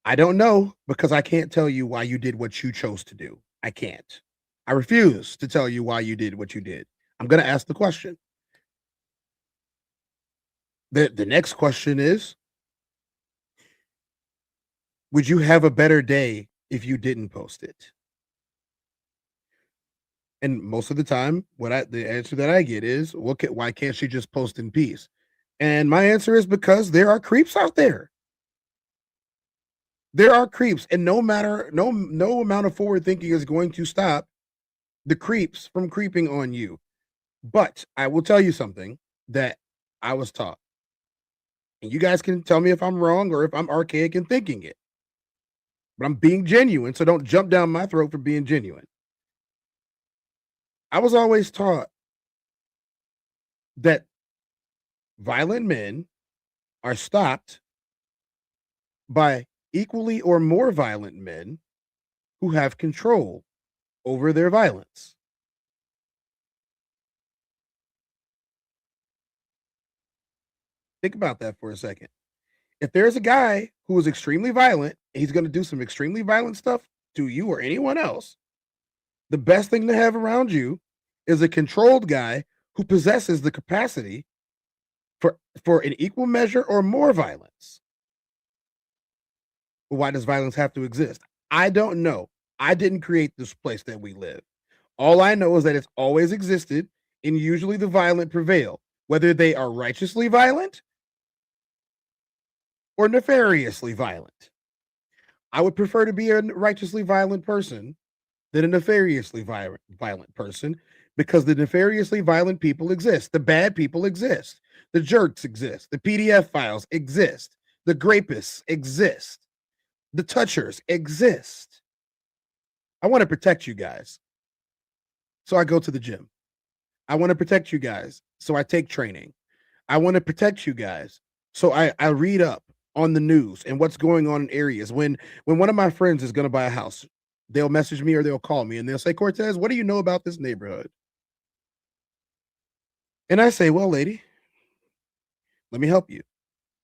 I don't know, because I can't tell you why you did what you chose to do. I can't. I refuse to tell you why you did what you did. I'm going to ask the question. The next question is, would you have a better day if you didn't post it? And most of the time, the answer that I get is, why can't she just post in peace? And my answer is because there are creeps out there. There are creeps, and no amount of forward thinking is going to stop the creeps from creeping on you. But I will tell you something that I was taught. And you guys can tell me if I'm wrong or if I'm archaic in thinking it. But I'm being genuine, so don't jump down my throat for being genuine. I was always taught that violent men are stopped by equally or more violent men who have control over their violence. Think about that for a second. If there's a guy who is extremely violent, he's going to do some extremely violent stuff to you or anyone else. The best thing to have around you is a controlled guy who possesses the capacity for an equal measure or more violence. Well, why does violence have to exist? I don't know. I didn't create this place that we live. All I know is that it's always existed, and usually the violent prevail, whether they are righteously violent or nefariously violent. I would prefer to be a righteously violent person than a nefariously violent person, because the nefariously violent people exist. The bad people exist. The jerks exist. The PDF files exist. The grapists exist. The touchers exist. I want to protect you guys, so I go to the gym. I want to protect you guys, so I take training. I want to protect you guys, so I read up on the news and what's going on in areas. When one of my friends is going to buy a house, they'll message me or they'll call me and they'll say, Cortez, what do you know about this neighborhood? And I say, well, lady, let me help you.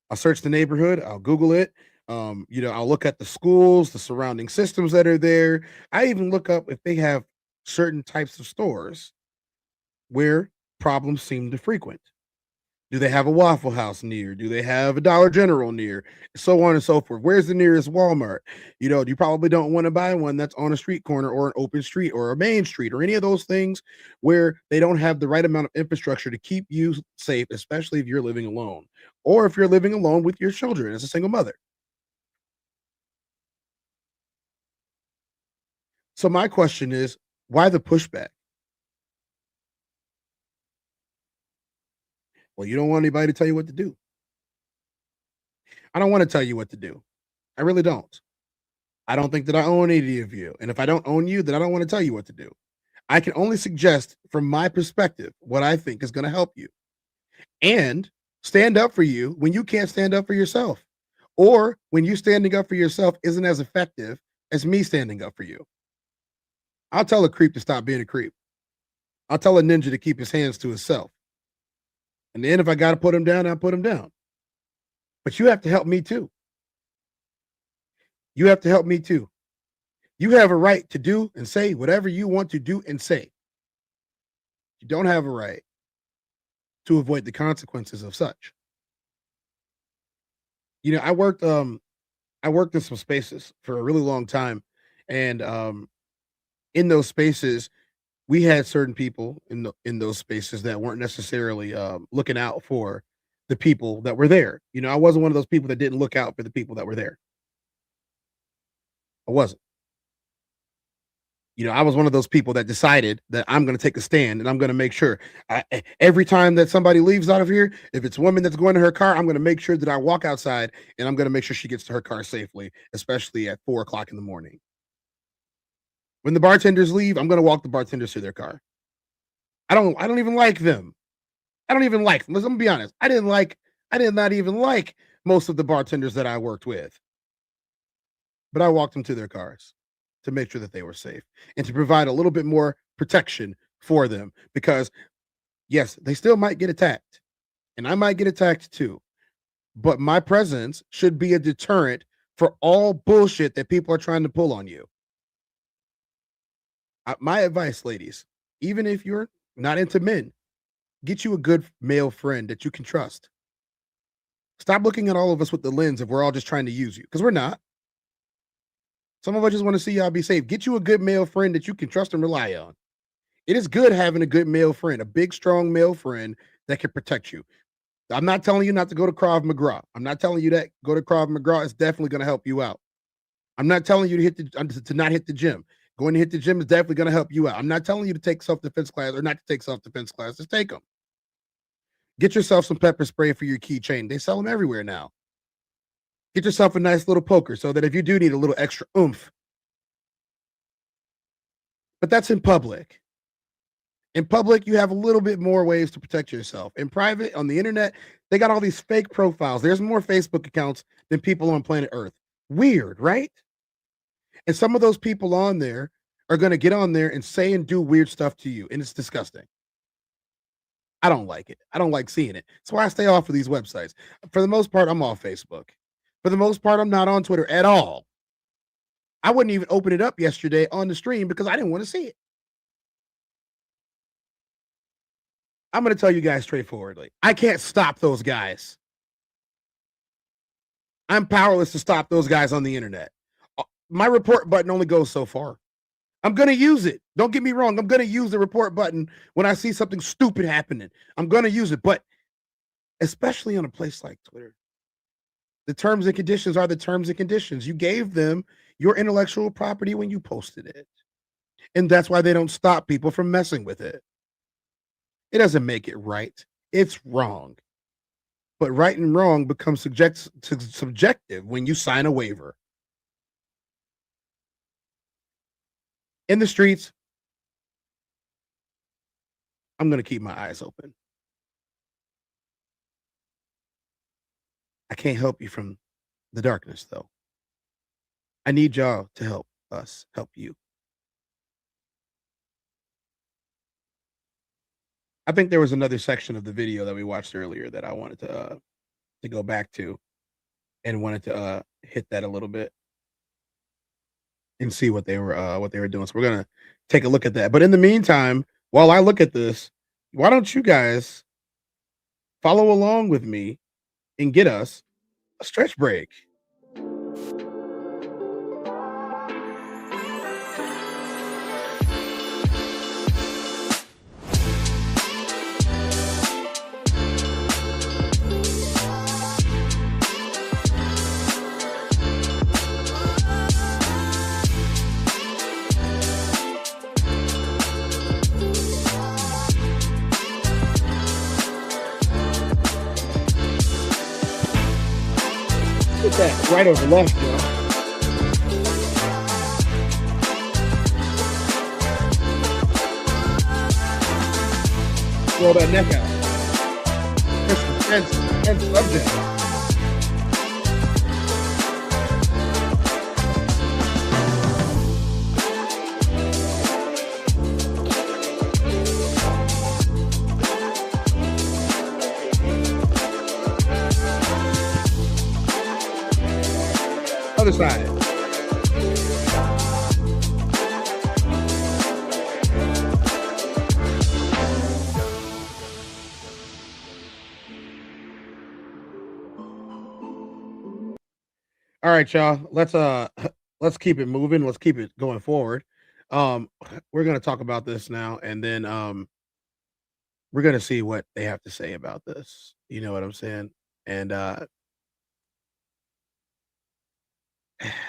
I'll search the neighborhood. I'll Google it. I'll look at the schools, the surrounding systems that are there. I even look up if they have certain types of stores where problems seem to frequent. Do they have a Waffle House near? Do they have a Dollar General near? So on and so forth. Where's the nearest Walmart? You probably don't want to buy one that's on a street corner or an open street or a main street or any of those things where they don't have the right amount of infrastructure to keep you safe, especially if you're living alone or if you're living alone with your children as a single mother. So my question is, why the pushback? Well, you don't want anybody to tell you what to do. I don't want to tell you what to do. I really don't. I don't think that I own any of you. And if I don't own you, then I don't want to tell you what to do. I can only suggest from my perspective what I think is going to help you. And stand up for you when you can't stand up for yourself. Or when you standing up for yourself isn't as effective as me standing up for you. I'll tell a creep to stop being a creep. I'll tell a ninja to keep his hands to himself. And then if I got to put him down, I'll put him down. But you have to help me too. You have to help me too. You have a right to do and say whatever you want to do and say. You don't have a right to avoid the consequences of such. I worked in some spaces for a really long time. And in those spaces, we had certain people in those spaces that weren't necessarily looking out for the people that were there. I wasn't one of those people that didn't look out for the people that were there. I wasn't. I was one of those people that decided that I'm going to take a stand and I'm going to make sure every time that somebody leaves out of here, if it's a woman that's going to her car, I'm going to make sure that I walk outside and I'm going to make sure she gets to her car safely, especially at 4:00 in the morning. When the bartenders leave, I'm going to walk the bartenders to their car. I don't even like them. I don't even like them. Let me be honest. I did not even like most of the bartenders that I worked with. But I walked them to their cars to make sure that they were safe and to provide a little bit more protection for them, because yes, they still might get attacked and I might get attacked too. But my presence should be a deterrent for all bullshit that people are trying to pull on you. My advice, ladies, even if you're not into men, get you a good male friend that you can trust. Stop looking at all of us with the lens of we're all just trying to use you, because we're not. Some of us just want to see y'all be safe. Get you a good male friend that you can trust and rely on. It is good having a good male friend, a big, strong male friend that can protect you. I'm not telling you not to go to Krav Maga. I'm not telling you that go to Krav Maga is definitely going to help you out. I'm not telling you to not hit the gym. Going to hit the gym is definitely going to help you out. I'm not telling you to take self-defense class or not to take self-defense class. Just take them. Get yourself some pepper spray for your keychain. They sell them everywhere now. Get yourself a nice little poker so that if you do need a little extra oomph. But that's in public. In public, you have a little bit more ways to protect yourself. In private, on the internet, they got all these fake profiles. There's more Facebook accounts than people on planet Earth. Weird, right? And some of those people on there are going to get on there and say and do weird stuff to you. And it's disgusting. I don't like it. I don't like seeing it. That's why I stay off of these websites. For the most part, I'm off Facebook. For the most part, I'm not on Twitter at all. I wouldn't even open it up yesterday on the stream because I didn't want to see it. I'm going to tell you guys straightforwardly. I can't stop those guys. I'm powerless to stop those guys on the internet. My report button only goes so far. I'm going to use it. Don't get me wrong. I'm going to use the report button when I see something stupid happening. I'm going to use it. But especially on a place like Twitter, the terms and conditions are the terms and conditions. You gave them your intellectual property when you posted it. And that's why they don't stop people from messing with it. It doesn't make it right. It's wrong. But right and wrong becomes subjective when you sign a waiver. In the streets, I'm going to keep my eyes open. I can't help you from the darkness, though. I need y'all to help us help you. I think there was another section of the video that we watched earlier that I wanted to go back to and wanted to hit that a little bit and see what they were doing. So we're going to take a look at that. But in the meantime, while I look at this, why don't you guys follow along with me and get us a stretch break? That right over left, yo. Roll that neck out. That's tense subject. Other side. All right, y'all. Let's keep it moving. Let's keep it going forward. We're gonna talk about this now, and then we're gonna see what they have to say about this. You know what I'm saying? And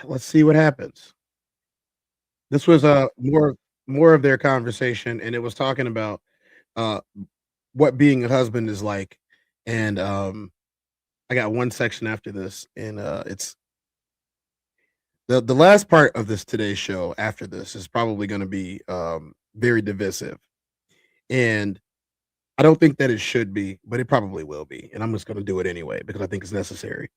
let's see what happens. This was more more of their conversation, and it was talking about what being a husband is like. And I got one section after this, and it's the last part of this today's show. After this is probably going to be very divisive, and I don't think that it should be, but it probably will be. And I'm just going to do it anyway because I think it's necessary.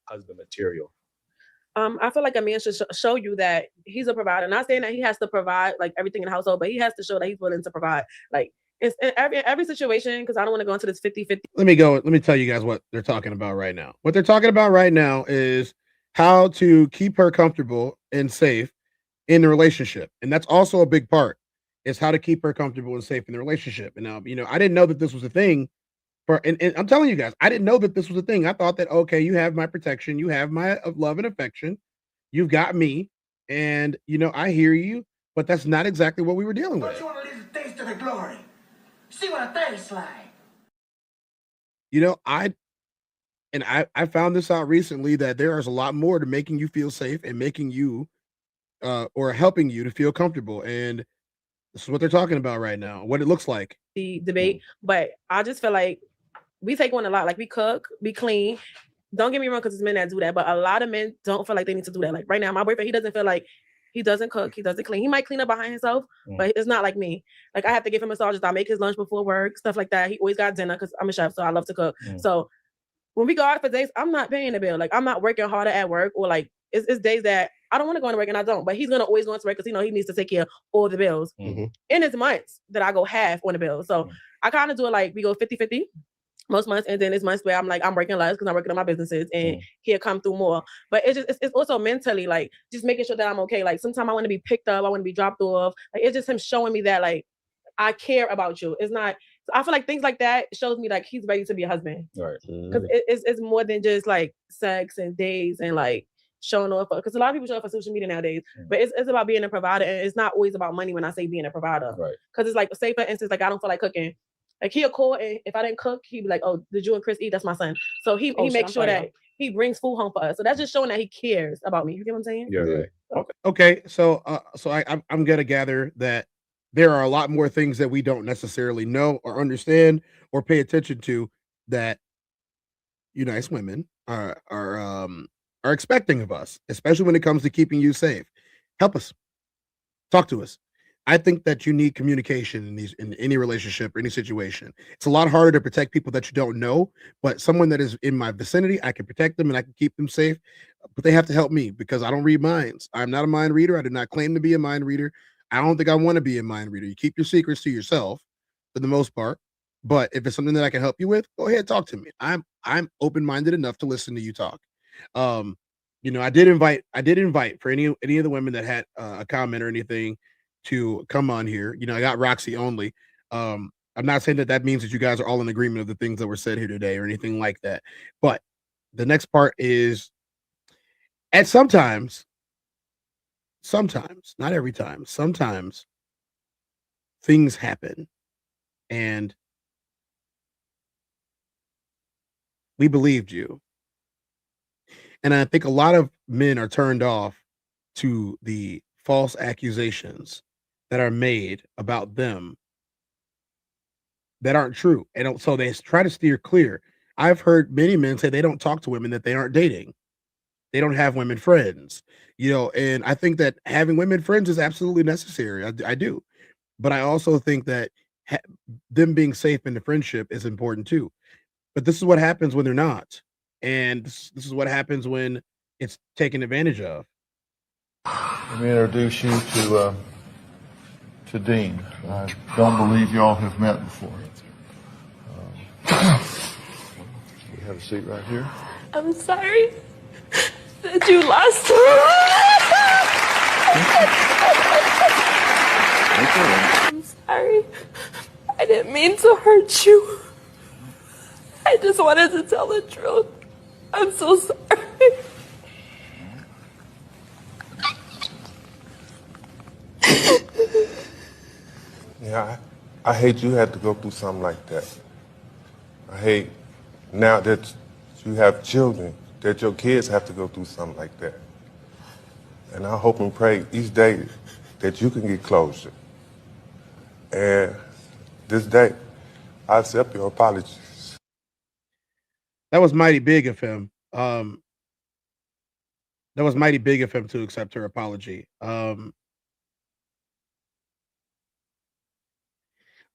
Husband material. I feel like a man should show you that he's a provider. Not saying that he has to provide like everything in the household, but he has to show that he's willing to provide. Like it's in every situation, because I don't want to go into this 50-50. Let me tell you guys what they're talking about right now. What they're talking about right now is how to keep her comfortable and safe in the relationship. And that's also a big part, is how to keep her comfortable and safe in the relationship. And now, I didn't know that this was a thing. And I'm telling you guys, I didn't know that this was a thing. I thought that, okay, you have my protection, you have my love and affection, you've got me, and I hear you, but that's not exactly what we were dealing with. Don't you want to live the taste of the glory? See what it tastes like. I found this out recently, that there is a lot more to making you feel safe and making you or helping you to feel comfortable. And this is what they're talking about right now, what it looks like. The debate, but I just feel like we take on a lot. Like we cook, we clean. Don't get me wrong, because it's men that do that, but a lot of men don't feel like they need to do that. Like right now, my boyfriend, he doesn't feel like he doesn't cook, he doesn't clean. He might clean up behind himself, but it's not like me. Like I have to give him massages, I make his lunch before work, stuff like that. He always got dinner because I'm a chef, so I love to cook. So when we go out for days, I'm not paying the bill. Like I'm not working harder at work, or like it's days that I don't want to go to work and I don't, but he's gonna always go into work because he needs to take care of all the bills. And it's months that I go half on the bills. So I kind of do it like we go 50-50 most months, and then it's months where I'm like, I'm working less because I'm working on my businesses, and he'll come through more. But it's also mentally like just making sure that I'm okay. Like sometimes I want to be picked up, I want to be dropped off. Like it's just him showing me that like I care about you. It's not. So I feel like things like that shows me like he's ready to be a husband. Right. Because it's more than just like sex and days and like showing off. Because a lot of people show up for social media nowadays, but it's about being a provider, and it's not always about money when I say being a provider. Right. Because it's like, say for instance, like I don't feel like cooking. Like he'll call, and if I didn't cook, he'd be like, "Oh, did you and Chris eat? That's my son." So he makes sure that he brings food home for us. So that's just showing that he cares about me. You get what I'm saying? Yeah. Right. Okay. So I'm gonna gather that there are a lot more things that we don't necessarily know or understand or pay attention to that nice women are expecting of us, especially when it comes to keeping you safe. Help us. Talk to us. I think that you need communication in any relationship or any situation. It's a lot harder to protect people that you don't know, but someone that is in my vicinity, I can protect them and I can keep them safe, but they have to help me because I don't read minds. I'm not a mind reader. I do not claim to be a mind reader. I don't think I want to be a mind reader. You keep your secrets to yourself for the most part, but if it's something that I can help you with, go ahead, talk to me. I'm open-minded enough to listen to you talk. I did invite for any of the women that had a comment or anything to come on here. I got Roxy only. I'm not saying that means that you guys are all in agreement of the things that were said here today or anything like that. But the next part is, and sometimes, not every time, sometimes things happen and we believed you. And I think a lot of men are turned off to the false accusations that are made about them that aren't true. And so they try to steer clear. I've heard many men say they don't talk to women that they aren't dating. They don't have women friends, and I think that having women friends is absolutely necessary. I do. But I also think that them being safe in the friendship is important too. But this is what happens when they're not. And this is what happens when it's taken advantage of. Let me introduce you to Dean. I don't believe y'all have met before. You have a seat right here. I'm sorry that you lost. I'm sorry. I didn't mean to hurt you. I just wanted to tell the truth. I'm so sorry. Yeah, I hate you had to go through something like that. I hate now that you have children that your kids have to go through something like that. And I hope and pray each day that you can get closure. And this day, I accept your apologies. That was mighty big of him. That was mighty big of him to accept her apology. I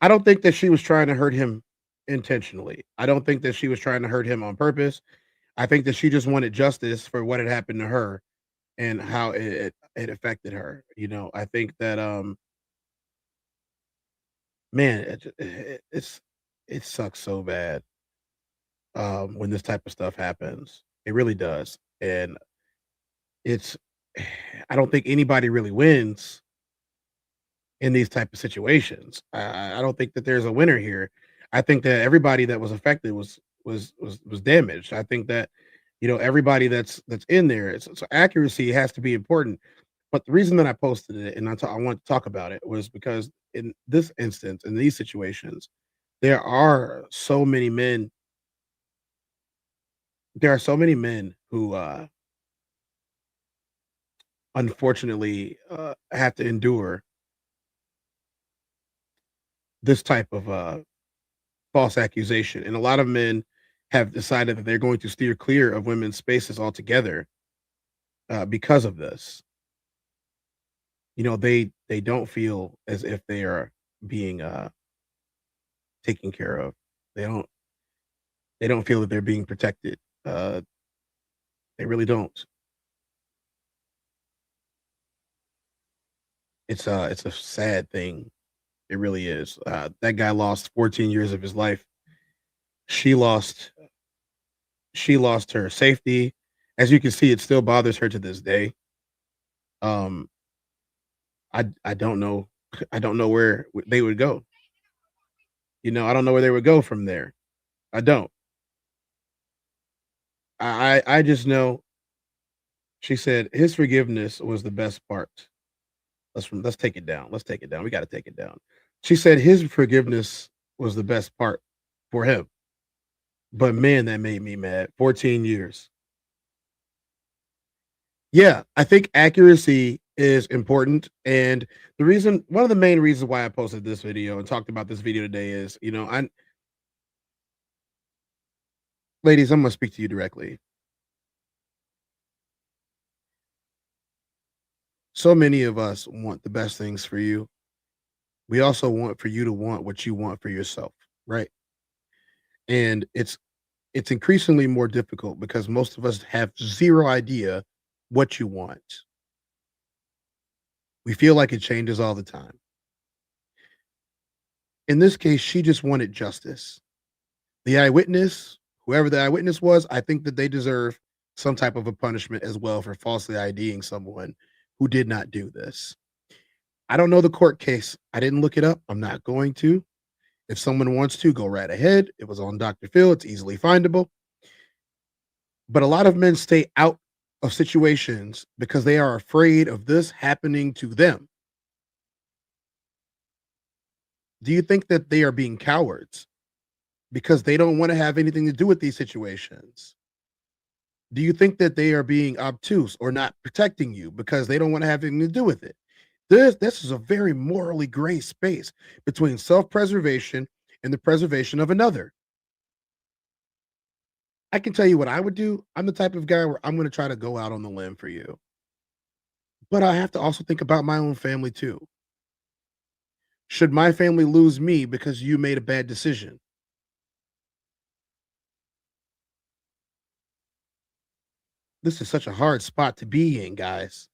don't think that she was trying to hurt him intentionally. I don't think that she was trying to hurt him on purpose. I think that she just wanted justice for what had happened to her and how it affected her. You know, I think that man, it sucks so bad when this type of stuff happens. It really does. And it's I don't think anybody really wins in these type of situations. I don't think that there's a winner here. I think that everybody that was affected was damaged. I think that everybody that's in there. So accuracy has to be important. But the reason that I posted it and I want to talk about it was because in this instance, in these situations, there are so many men. There are so many men who unfortunately have to endure this type of false accusation. And a lot of men have decided that they're going to steer clear of women's spaces altogether because of this. They don't feel as if they are being taken care of. They don't feel that they're being protected. They really don't. It's a sad thing. It really is. That guy lost 14 years of his life. She lost her safety. As you can see, it still bothers her to this day. I don't know. I don't know where they would go. I don't know where they would go from there. I don't. I just know she said his forgiveness was the best part. Let's take it down. Let's take it down. We got to take it down. She said his forgiveness was the best part for him. But man, that made me mad. 14 years. Yeah, I think accuracy is important. And one of the main reasons why I posted this video and talked about this video today is, ladies, I'm going to speak to you directly. So many of us want the best things for you. We also want for you to want what you want for yourself, right? And it's increasingly more difficult because most of us have zero idea what you want. We feel like it changes all the time. In this case, she just wanted justice. The eyewitness, whoever the eyewitness was, I think that they deserve some type of a punishment as well for falsely IDing someone who did not do this. I don't know the court case. I didn't look it up. I'm not going to. If someone wants to, go right ahead. It was on Dr. Phil. It's easily findable. But a lot of men stay out of situations because they are afraid of this happening to them. Do you think that they are being cowards because they don't want to have anything to do with these situations? Do you think that they are being obtuse or not protecting you because they don't want to have anything to do with it? This is a very morally gray space between self-preservation and the preservation of another. I can tell you what I would do. I'm the type of guy where I'm going to try to go out on the limb for you. But I have to also think about my own family too. Should my family lose me because you made a bad decision? This is such a hard spot to be in, guys.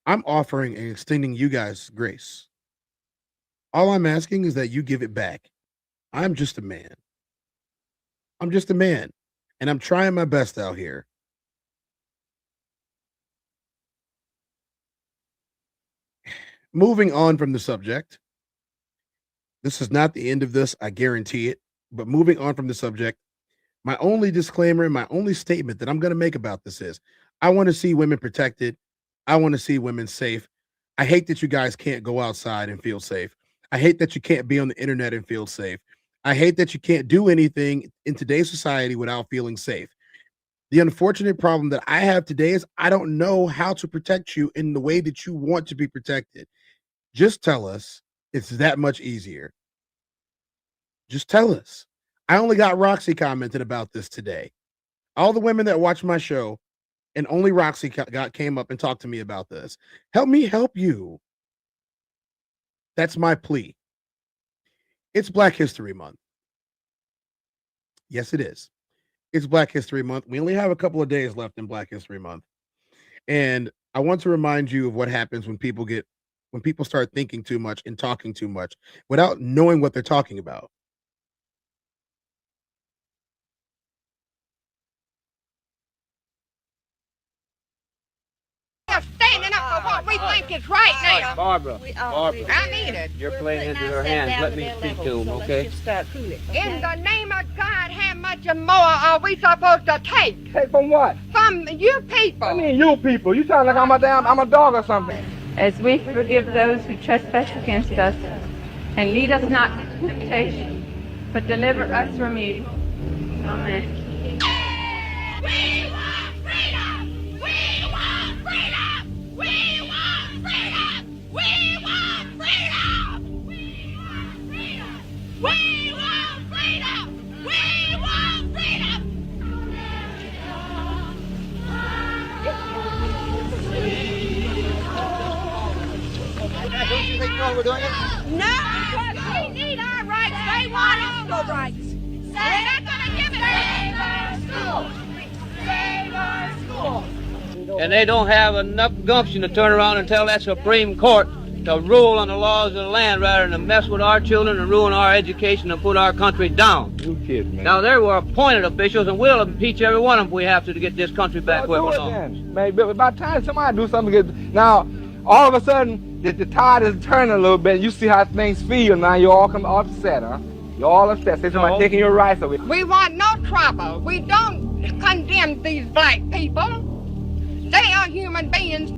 I'm offering and extending you guys grace. All I'm asking is that you give it back. I'm just a man. I'm just a man, and I'm trying my best out here. Moving on from the subject. This is not the end of this, I guarantee it. But moving on from the subject, my only disclaimer, my only statement that I'm going to make about this is I want to see women protected. I want to see women safe. I hate that you guys can't go outside and feel safe. I hate that you can't be on the internet and feel safe. I hate that you can't do anything in today's society without feeling safe. The unfortunate problem that I have today is I don't know how to protect you in the way that you want to be protected. Just tell us. It's that much easier. Just tell us. I only got Roxy commented about this today. All the women that watch my show, and only Roxy came up and talked to me about this. Help me help you. That's my plea. It's Black History Month. Yes, it is. It's Black History Month. We only have a couple of days left in Black History Month. And I want to remind you of what happens when people start thinking too much and talking too much without knowing what they're talking about. Standing up for what we think is right now. Barbara, I mean it. you're playing into their hands. Let me speak to them, okay? In the name of God, how much more are we supposed to take? Take from what? From you people. I mean, you people. You sound like I'm a dog or something. As we forgive those who trespass against us, and lead us not into temptation, but deliver us from evil. Amen. We want freedom! We want freedom! We want freedom! We want freedom! We want freedom! We want freedom! We want freedom! Don't you think you know we're doing it? No! We need our rights. They want our rights. They're not going to give it to us. Save our schools. And they don't have enough gumption to turn around and tell that Supreme Court to rule on the laws of the land rather than to mess with our children and ruin our education and put our country down. You kidding me? Now, there were appointed officials, and we'll impeach every one of them if we have to get this country back where it belongs. Maybe by the time somebody do something, now, all of a sudden, the tide is turning a little bit. You see how things feel now. You all come upset, huh? You're all upset. Say somebody taking your rights away. We want no trouble. We don't condemn these black people. They are human beings.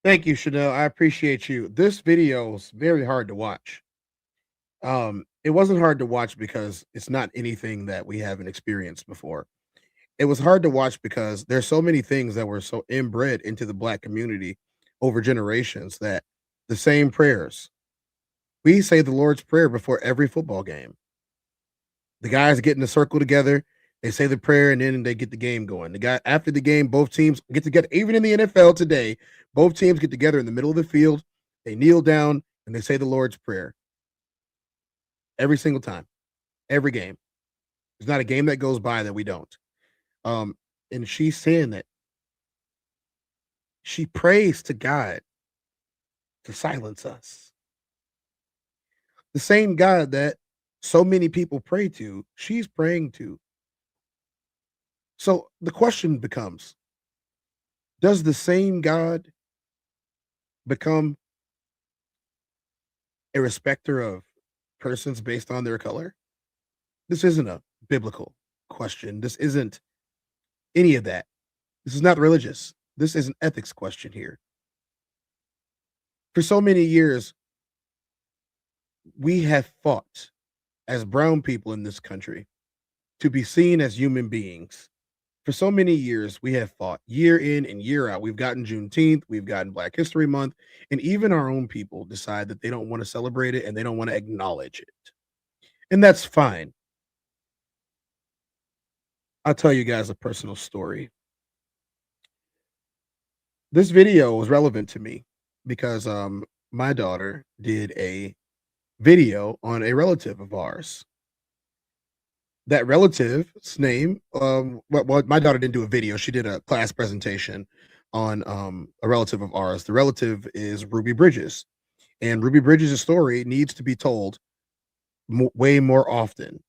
Thank you, Chanel. I appreciate you. This video is very hard to watch. It wasn't hard to watch because it's not anything that we haven't experienced before. It was hard to watch because there's so many things that were so inbred into the Black community over generations that the same prayers. We say the Lord's Prayer before every football game. The guys get in a circle together, they say the prayer, and then they get the game going. The guy after the game, both teams get together. Even in the NFL today, both teams get together in the middle of the field. They kneel down and they say the Lord's Prayer. Every single time, every game. There's not a game that goes by that we don't. And she's saying that she prays to God to silence us. The same God that so many people pray to, she's praying to. So the question becomes, does the same God become a respecter of persons based on their color? This isn't a biblical question. This isn't any of that. This is not religious. This is an ethics question here. For so many years, we have fought as brown people in this country to be seen as human beings. For so many years, we have fought year in and year out. We've gotten Juneteenth, we've gotten Black History Month, and even our own people decide that they don't want to celebrate it and they don't want to acknowledge it. And that's fine. I'll tell you guys a personal story. This video was relevant to me because my daughter did a video on a relative of ours. That relative's name, well, my daughter didn't do a video. She did a class presentation on a relative of ours. The relative is Ruby Bridges, and Ruby Bridges' story needs to be told way more often.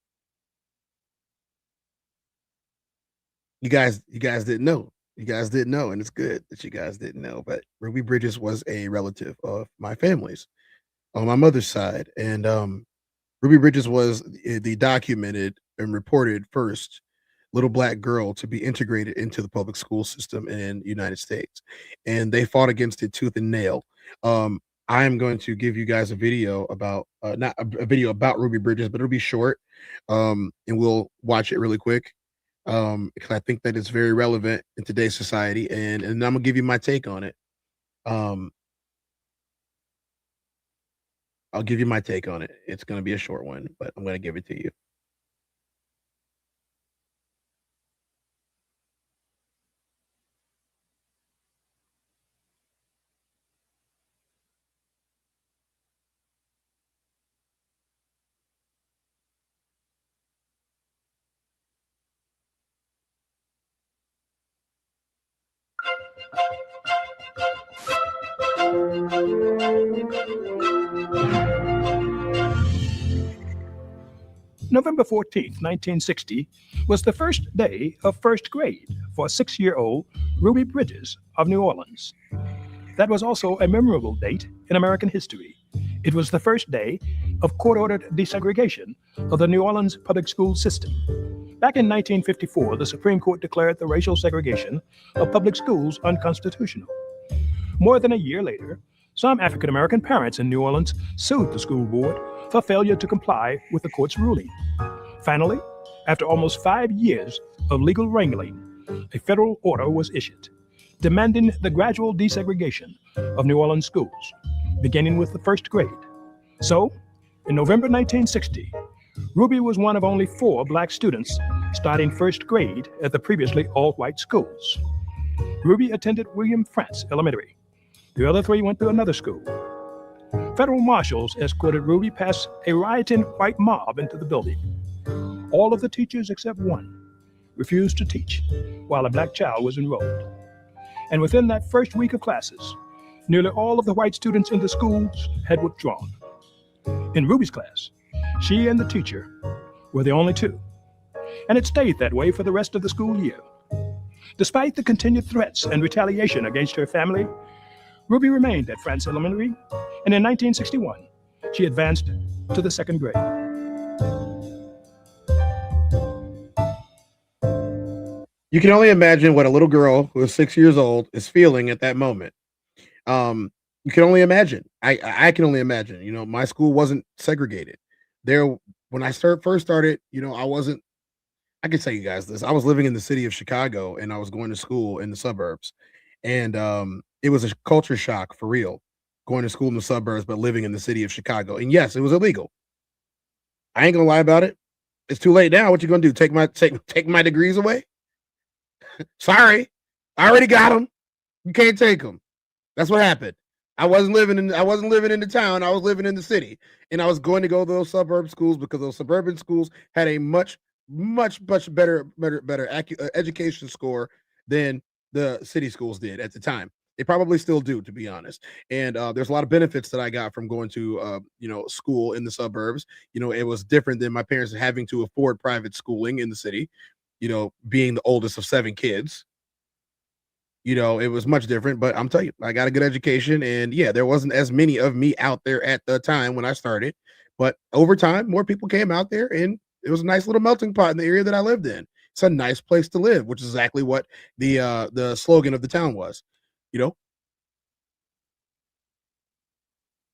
You guys didn't know. You guys didn't know, and it's good that you guys didn't know. But Ruby Bridges was a relative of my family's on my mother's side, and Ruby Bridges was the documented and reported first little Black girl to be integrated into the public school system in the United States, and they fought against it tooth and nail. I am going to give you guys a video about not a video about Ruby Bridges, but it'll be short, and we'll watch it really quick because I think that it's very relevant in today's society, and I'm gonna give you my take on it. I'll give you my take on it. It's going to be a short one, but I'm going to give it to you. November 14th, 1960, was the first day of first grade for 6-year-old Ruby Bridges of New Orleans. That was also a memorable date in American history. It was the first day of court-ordered desegregation of the New Orleans public school system. Back in 1954, the Supreme Court declared the racial segregation of public schools unconstitutional. More than a year later, some African-American parents in New Orleans sued the school board for failure to comply with the court's ruling. Finally, after almost 5 years of legal wrangling, a federal order was issued, demanding the gradual desegregation of New Orleans schools, beginning with the first grade. So, in November 1960, Ruby was one of only 4 Black students starting first grade at the previously all-white schools. Ruby attended William Frantz Elementary. The other 3 went to another school. Federal marshals escorted Ruby past a rioting white mob into the building. All of the teachers except one refused to teach while a Black child was enrolled. And within that first week of classes, nearly all of the white students in the schools had withdrawn. In Ruby's class, she and the teacher were the only 2, and it stayed that way for the rest of the school year. Despite the continued threats and retaliation against her family, Ruby remained at Frantz Elementary, and in 1961, she advanced to the 2nd grade. You can only imagine what a little girl who is 6 years old is feeling at that moment. You can only imagine. I can only imagine. You know, my school wasn't segregated. When I first started, you know, I can tell you guys this. I was living in the city of Chicago, and I was going to school in the suburbs, and it was a culture shock for real, going to school in the suburbs, but living in the city of Chicago. And yes, it was illegal. I ain't gonna lie about it. It's too late now. What you gonna do? Take my degrees away? Sorry, I already got them. You can't take them. That's what happened. I wasn't living in the town. I was living in the city, and I was going to go to those suburb schools because those suburban schools had a much better education score than the city schools did at the time. They probably still do, to be honest. And there's a lot of benefits that I got from going to school in the suburbs. You know, it was different than my parents having to afford private schooling in the city. You know, being the oldest of 7 kids. You know, it was much different, but I'm telling you, I got a good education, and yeah, there wasn't as many of me out there at the time when I started, But over time, more people came out there, and it was a nice little melting pot in the area that I lived in. It's a nice place to live, which is exactly what the slogan of the town was. You know,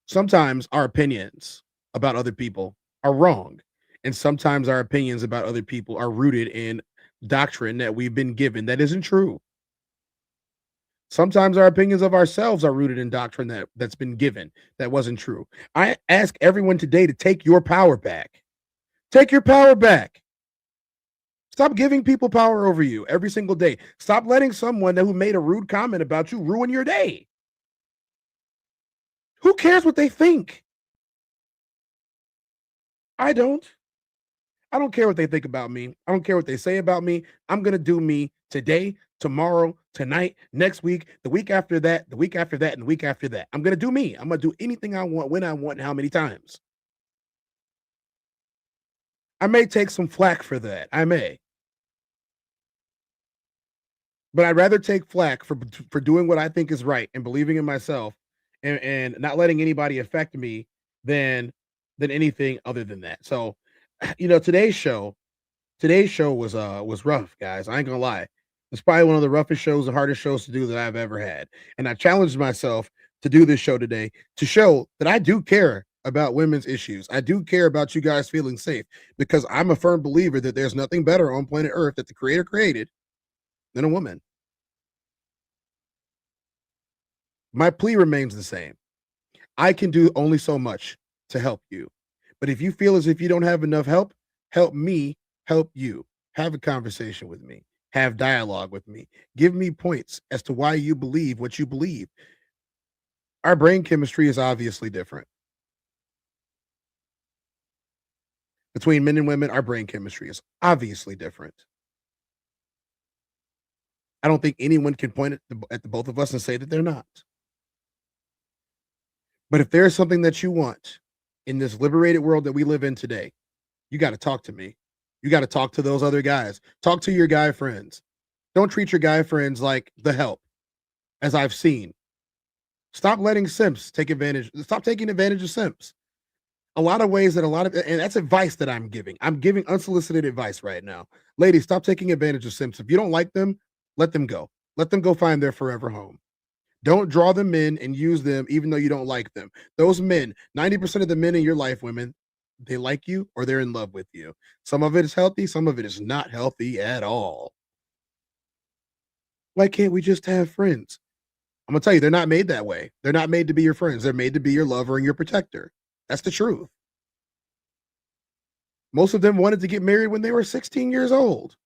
sometimes our opinions about other people are wrong, and sometimes our opinions about other people are rooted in doctrine that we've been given that isn't true. Sometimes our opinions of ourselves are rooted in doctrine that's been given that wasn't true. I ask everyone today to take your power back. Take your power back. Stop giving people power over you every single day. Stop letting someone who made a rude comment about you ruin your day. Who cares what they think? I don't. I don't care what they think about me. I don't care what they say about me. I'm going to do me today, tomorrow, tonight, next week, the week after that, the week after that, and the week after that. I'm going to do me. I'm going to do anything I want, when I want, and how many times. I may take some flack for that. I may. But I'd rather take flack for doing what I think is right and believing in myself and not letting anybody affect me than anything other than that. So, today's show was rough, guys. I ain't gonna lie. It's probably one of the roughest shows and hardest shows to do that I've ever had. And I challenged myself to do this show today to show that I do care about women's issues. I do care about you guys feeling safe, because I'm a firm believer that there's nothing better on planet Earth that the Creator created than a woman. My plea remains the same. I can do only so much to help you. But if you feel as if you don't have enough help, help me help you. Have a conversation with me. Have dialogue with me. Give me points as to why you believe what you believe. Our brain chemistry is obviously different. Between men and women, our brain chemistry is obviously different. I don't think anyone can point at the both of us and say that they're not. But if there's something that you want in this liberated world that we live in today, you got to talk to me. You got to talk to those other guys. Talk to your guy friends. Don't treat your guy friends like the help, as I've seen. Stop letting simps take advantage. Stop taking advantage of simps. A lot of ways that and that's advice that I'm giving. I'm giving unsolicited advice right now. Ladies, stop taking advantage of simps. If you don't like them, let them go. Let them go find their forever home. Don't draw them in and use them even though you don't like them. Those men, 90% of the men in your life, women, they like you or they're in love with you. Some of it is healthy, some of it is not healthy at all. Why can't we just have friends? I'm gonna tell you, they're not made that way. They're not made to be your friends. They're made to be your lover and your protector. That's the truth. Most of them wanted to get married when they were 16 years old.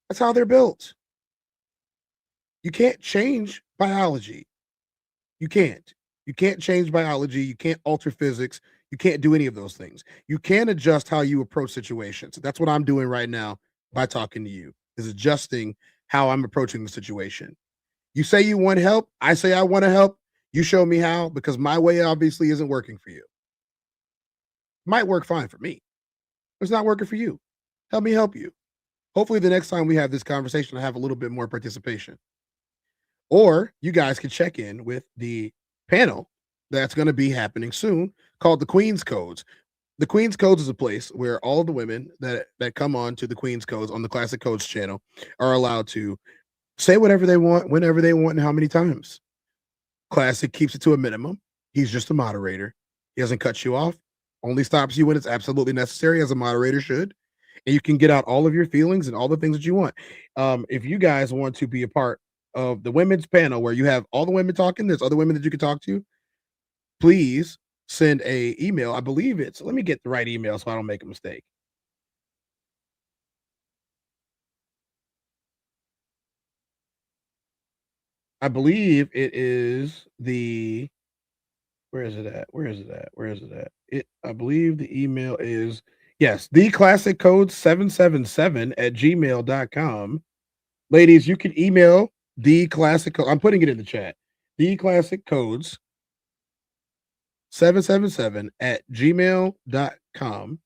That's how they're built. You can't change biology. You can't. You can't change biology. You can't alter physics. You can't do any of those things. You can adjust how you approach situations. That's what I'm doing right now by talking to you, is adjusting how I'm approaching the situation. You say you want help. I say I want to help. You show me how, because my way obviously isn't working for you. Might work fine for me. It's not working for you. Help me help you. Hopefully the next time we have this conversation, I have a little bit more participation. Or you guys can check in with the panel that's going to be happening soon called the Queen's Codes. The Queen's Codes is a place where all of the women that come on to the Queen's Codes on the Classic Codes channel are allowed to say whatever they want, whenever they want, and how many times. Classic keeps it to a minimum. He's just a moderator. He doesn't cut you off, only stops you when it's absolutely necessary, as a moderator should. And you can get out all of your feelings and all the things that you want. If you guys want to be a part of the women's panel where you have all the women talking, there's other women that you can talk to, please send a email. I believe it's, let me get the right email so I don't make a mistake. I believe it is the, where is it at? I believe the email is, yes, theclassiccode777@gmail.com. Ladies, you can email the classic code. I'm putting it in the chat. The classic codes 777@gmail.com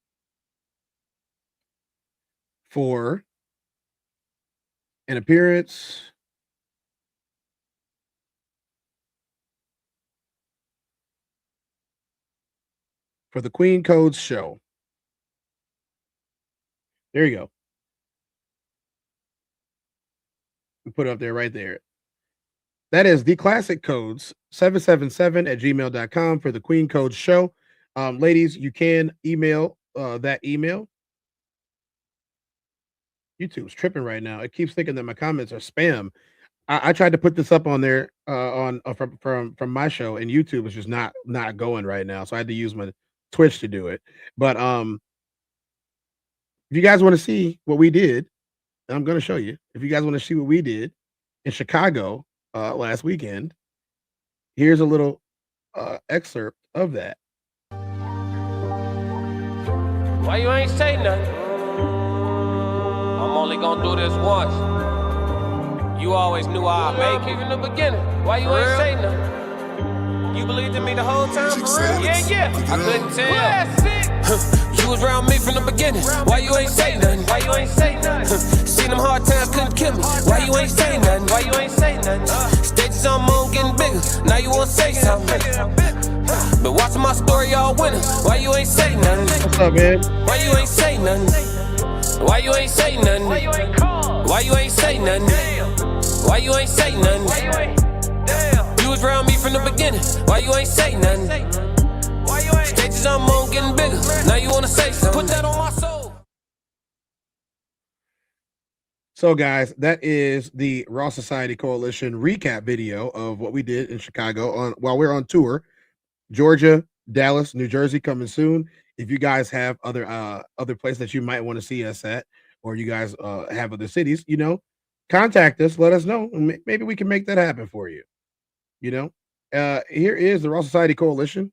for an appearance. for the Queen Codes show. There you go. We put it up there right there. That is the classic codes 777@gmail.com for the Queen Codes show. Ladies, you can email that email. YouTube's tripping right now. It keeps thinking that my comments are spam. I tried to put this up on there from my show, and YouTube is just not going right now. So I had to use my Twitch to do it. But if you guys want to see what we did, I'm going to show you. If you guys want to see what we did in Chicago last weekend, here's a little excerpt of that. Why you ain't say nothing? I'm only gonna do this once. You always knew I'd make it from the beginning. Why you ain't say nothing? You believed in me the whole time, for real? Yeah. I couldn't tell. You was around me from the beginning. Why you ain't say nothing? Why you ain't say nothing? Seen them hard times, couldn't kill me. Why you ain't say nothing? Why you ain't say nothing? Stages I'm on getting bigger. Now you wanna say something. But watching my story, y'all winning. Why you ain't say nothing? What's up, man? Why you ain't say nothing? Why you ain't say nothing? Why you ain't call? Why you ain't say nothing? Why you ain't say nothing? Why you ain't? You was around me from the beginning. Why you ain't say nothing? Why you ain't? Stages I'm on getting bigger. Now you wanna say something? Put that on my soul. So, guys, that is the Raw Society Coalition recap video of what we did in Chicago while we're on tour. Georgia, Dallas, New Jersey coming soon. If you guys have other places that you might want to see us at, or you guys have other cities, contact us. Let us know. Maybe we can make that happen for you. Here is the Raw Society Coalition.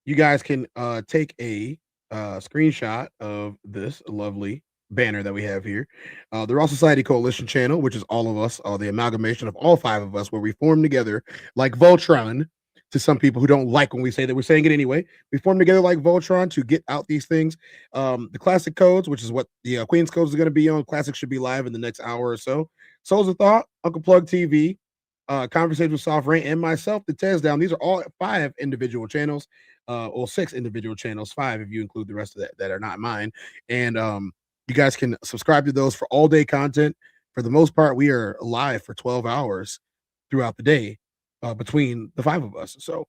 You guys can take a screenshot of this lovely banner that we have here. The Raw Society Coalition channel, which is all of us, the amalgamation of all 5 of us, where we form together like Voltron. To some people who don't like when we say that, we're saying it anyway. We form together like Voltron to get out these things. The classic codes, which is what the Queen's Codes is going to be on. Classic should be live in the next hour or so. Souls of Thought, Uncle Plug TV, Conversation with Soft Rain, and myself, the TezDown. These are all 5 individual channels, or 6 individual channels, 5 if you include the rest of that are not mine. And you guys can subscribe to those for all day content. For the most part, we are live for 12 hours throughout the day. Between the 5 of us. So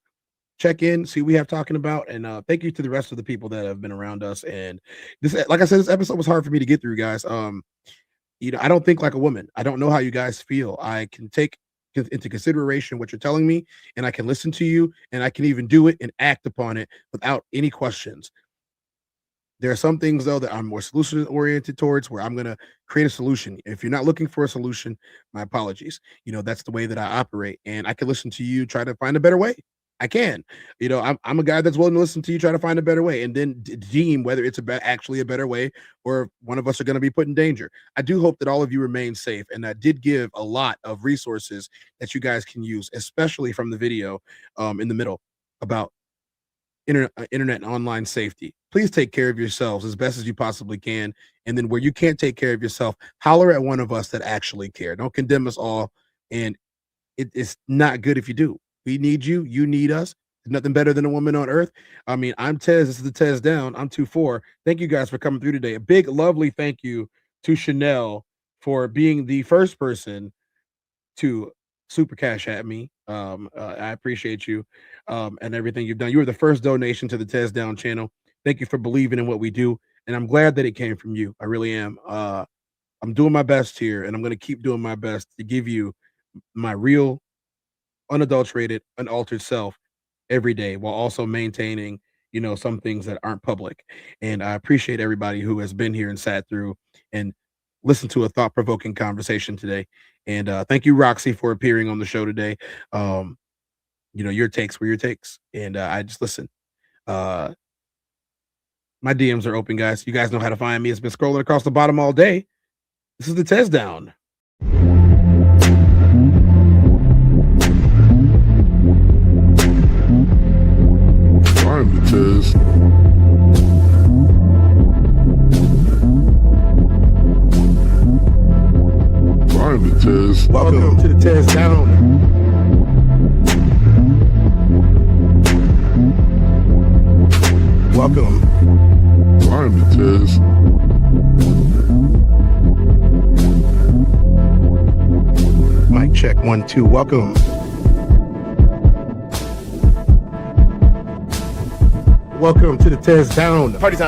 check in, see what we have talking about, and thank you to the rest of the people that have been around us. And this, like I said, this episode was hard for me to get through, guys. I don't think like a woman. I don't know how you guys feel. I can take into consideration what you're telling me, and I can listen to you, and I can even do it and act upon it without any questions. There are some things, though, that I'm more solution-oriented towards, where I'm going to create a solution. If you're not looking for a solution, my apologies. That's the way that I operate, and I can listen to you, try to find a better way. I can. I'm a guy that's willing to listen to you, try to find a better way, and then deem whether it's actually a better way, or one of us are going to be put in danger. I do hope that all of you remain safe, and I did give a lot of resources that you guys can use, especially from the video in the middle about internet and online safety. Please take care of yourselves as best as you possibly can. And then where you can't take care of yourself, holler at one of us that actually care. Don't condemn us all. And it's not good if you do. We need you. You need us. There's nothing better than a woman on earth. I mean, I'm Tez. This is the TezDown. I'm 2-4. Thank you guys for coming through today. A big, lovely thank you to Chanel for being the first person to super cash at me. I appreciate you and everything you've done. You were the first donation to the TezDown channel. Thank you for believing in what we do, and I'm glad that it came from you. I really am. I'm doing my best here, and I'm going to keep doing my best to give you my real, unadulterated, unaltered self every day, while also maintaining, some things that aren't public. And I appreciate everybody who has been here and sat through and listened to a thought-provoking conversation today. And thank you, Roxy, for appearing on the show today. Your takes were your takes, and I just listen. My DMs are open, guys. You guys know how to find me. It's been scrolling across the bottom all day. This is the TezDown. I'm the Tez. I'm the Tez. Welcome to the TezDown. welcome. Finally, Tez. Mic check 1 2, welcome. Welcome to the TezDown. Party time.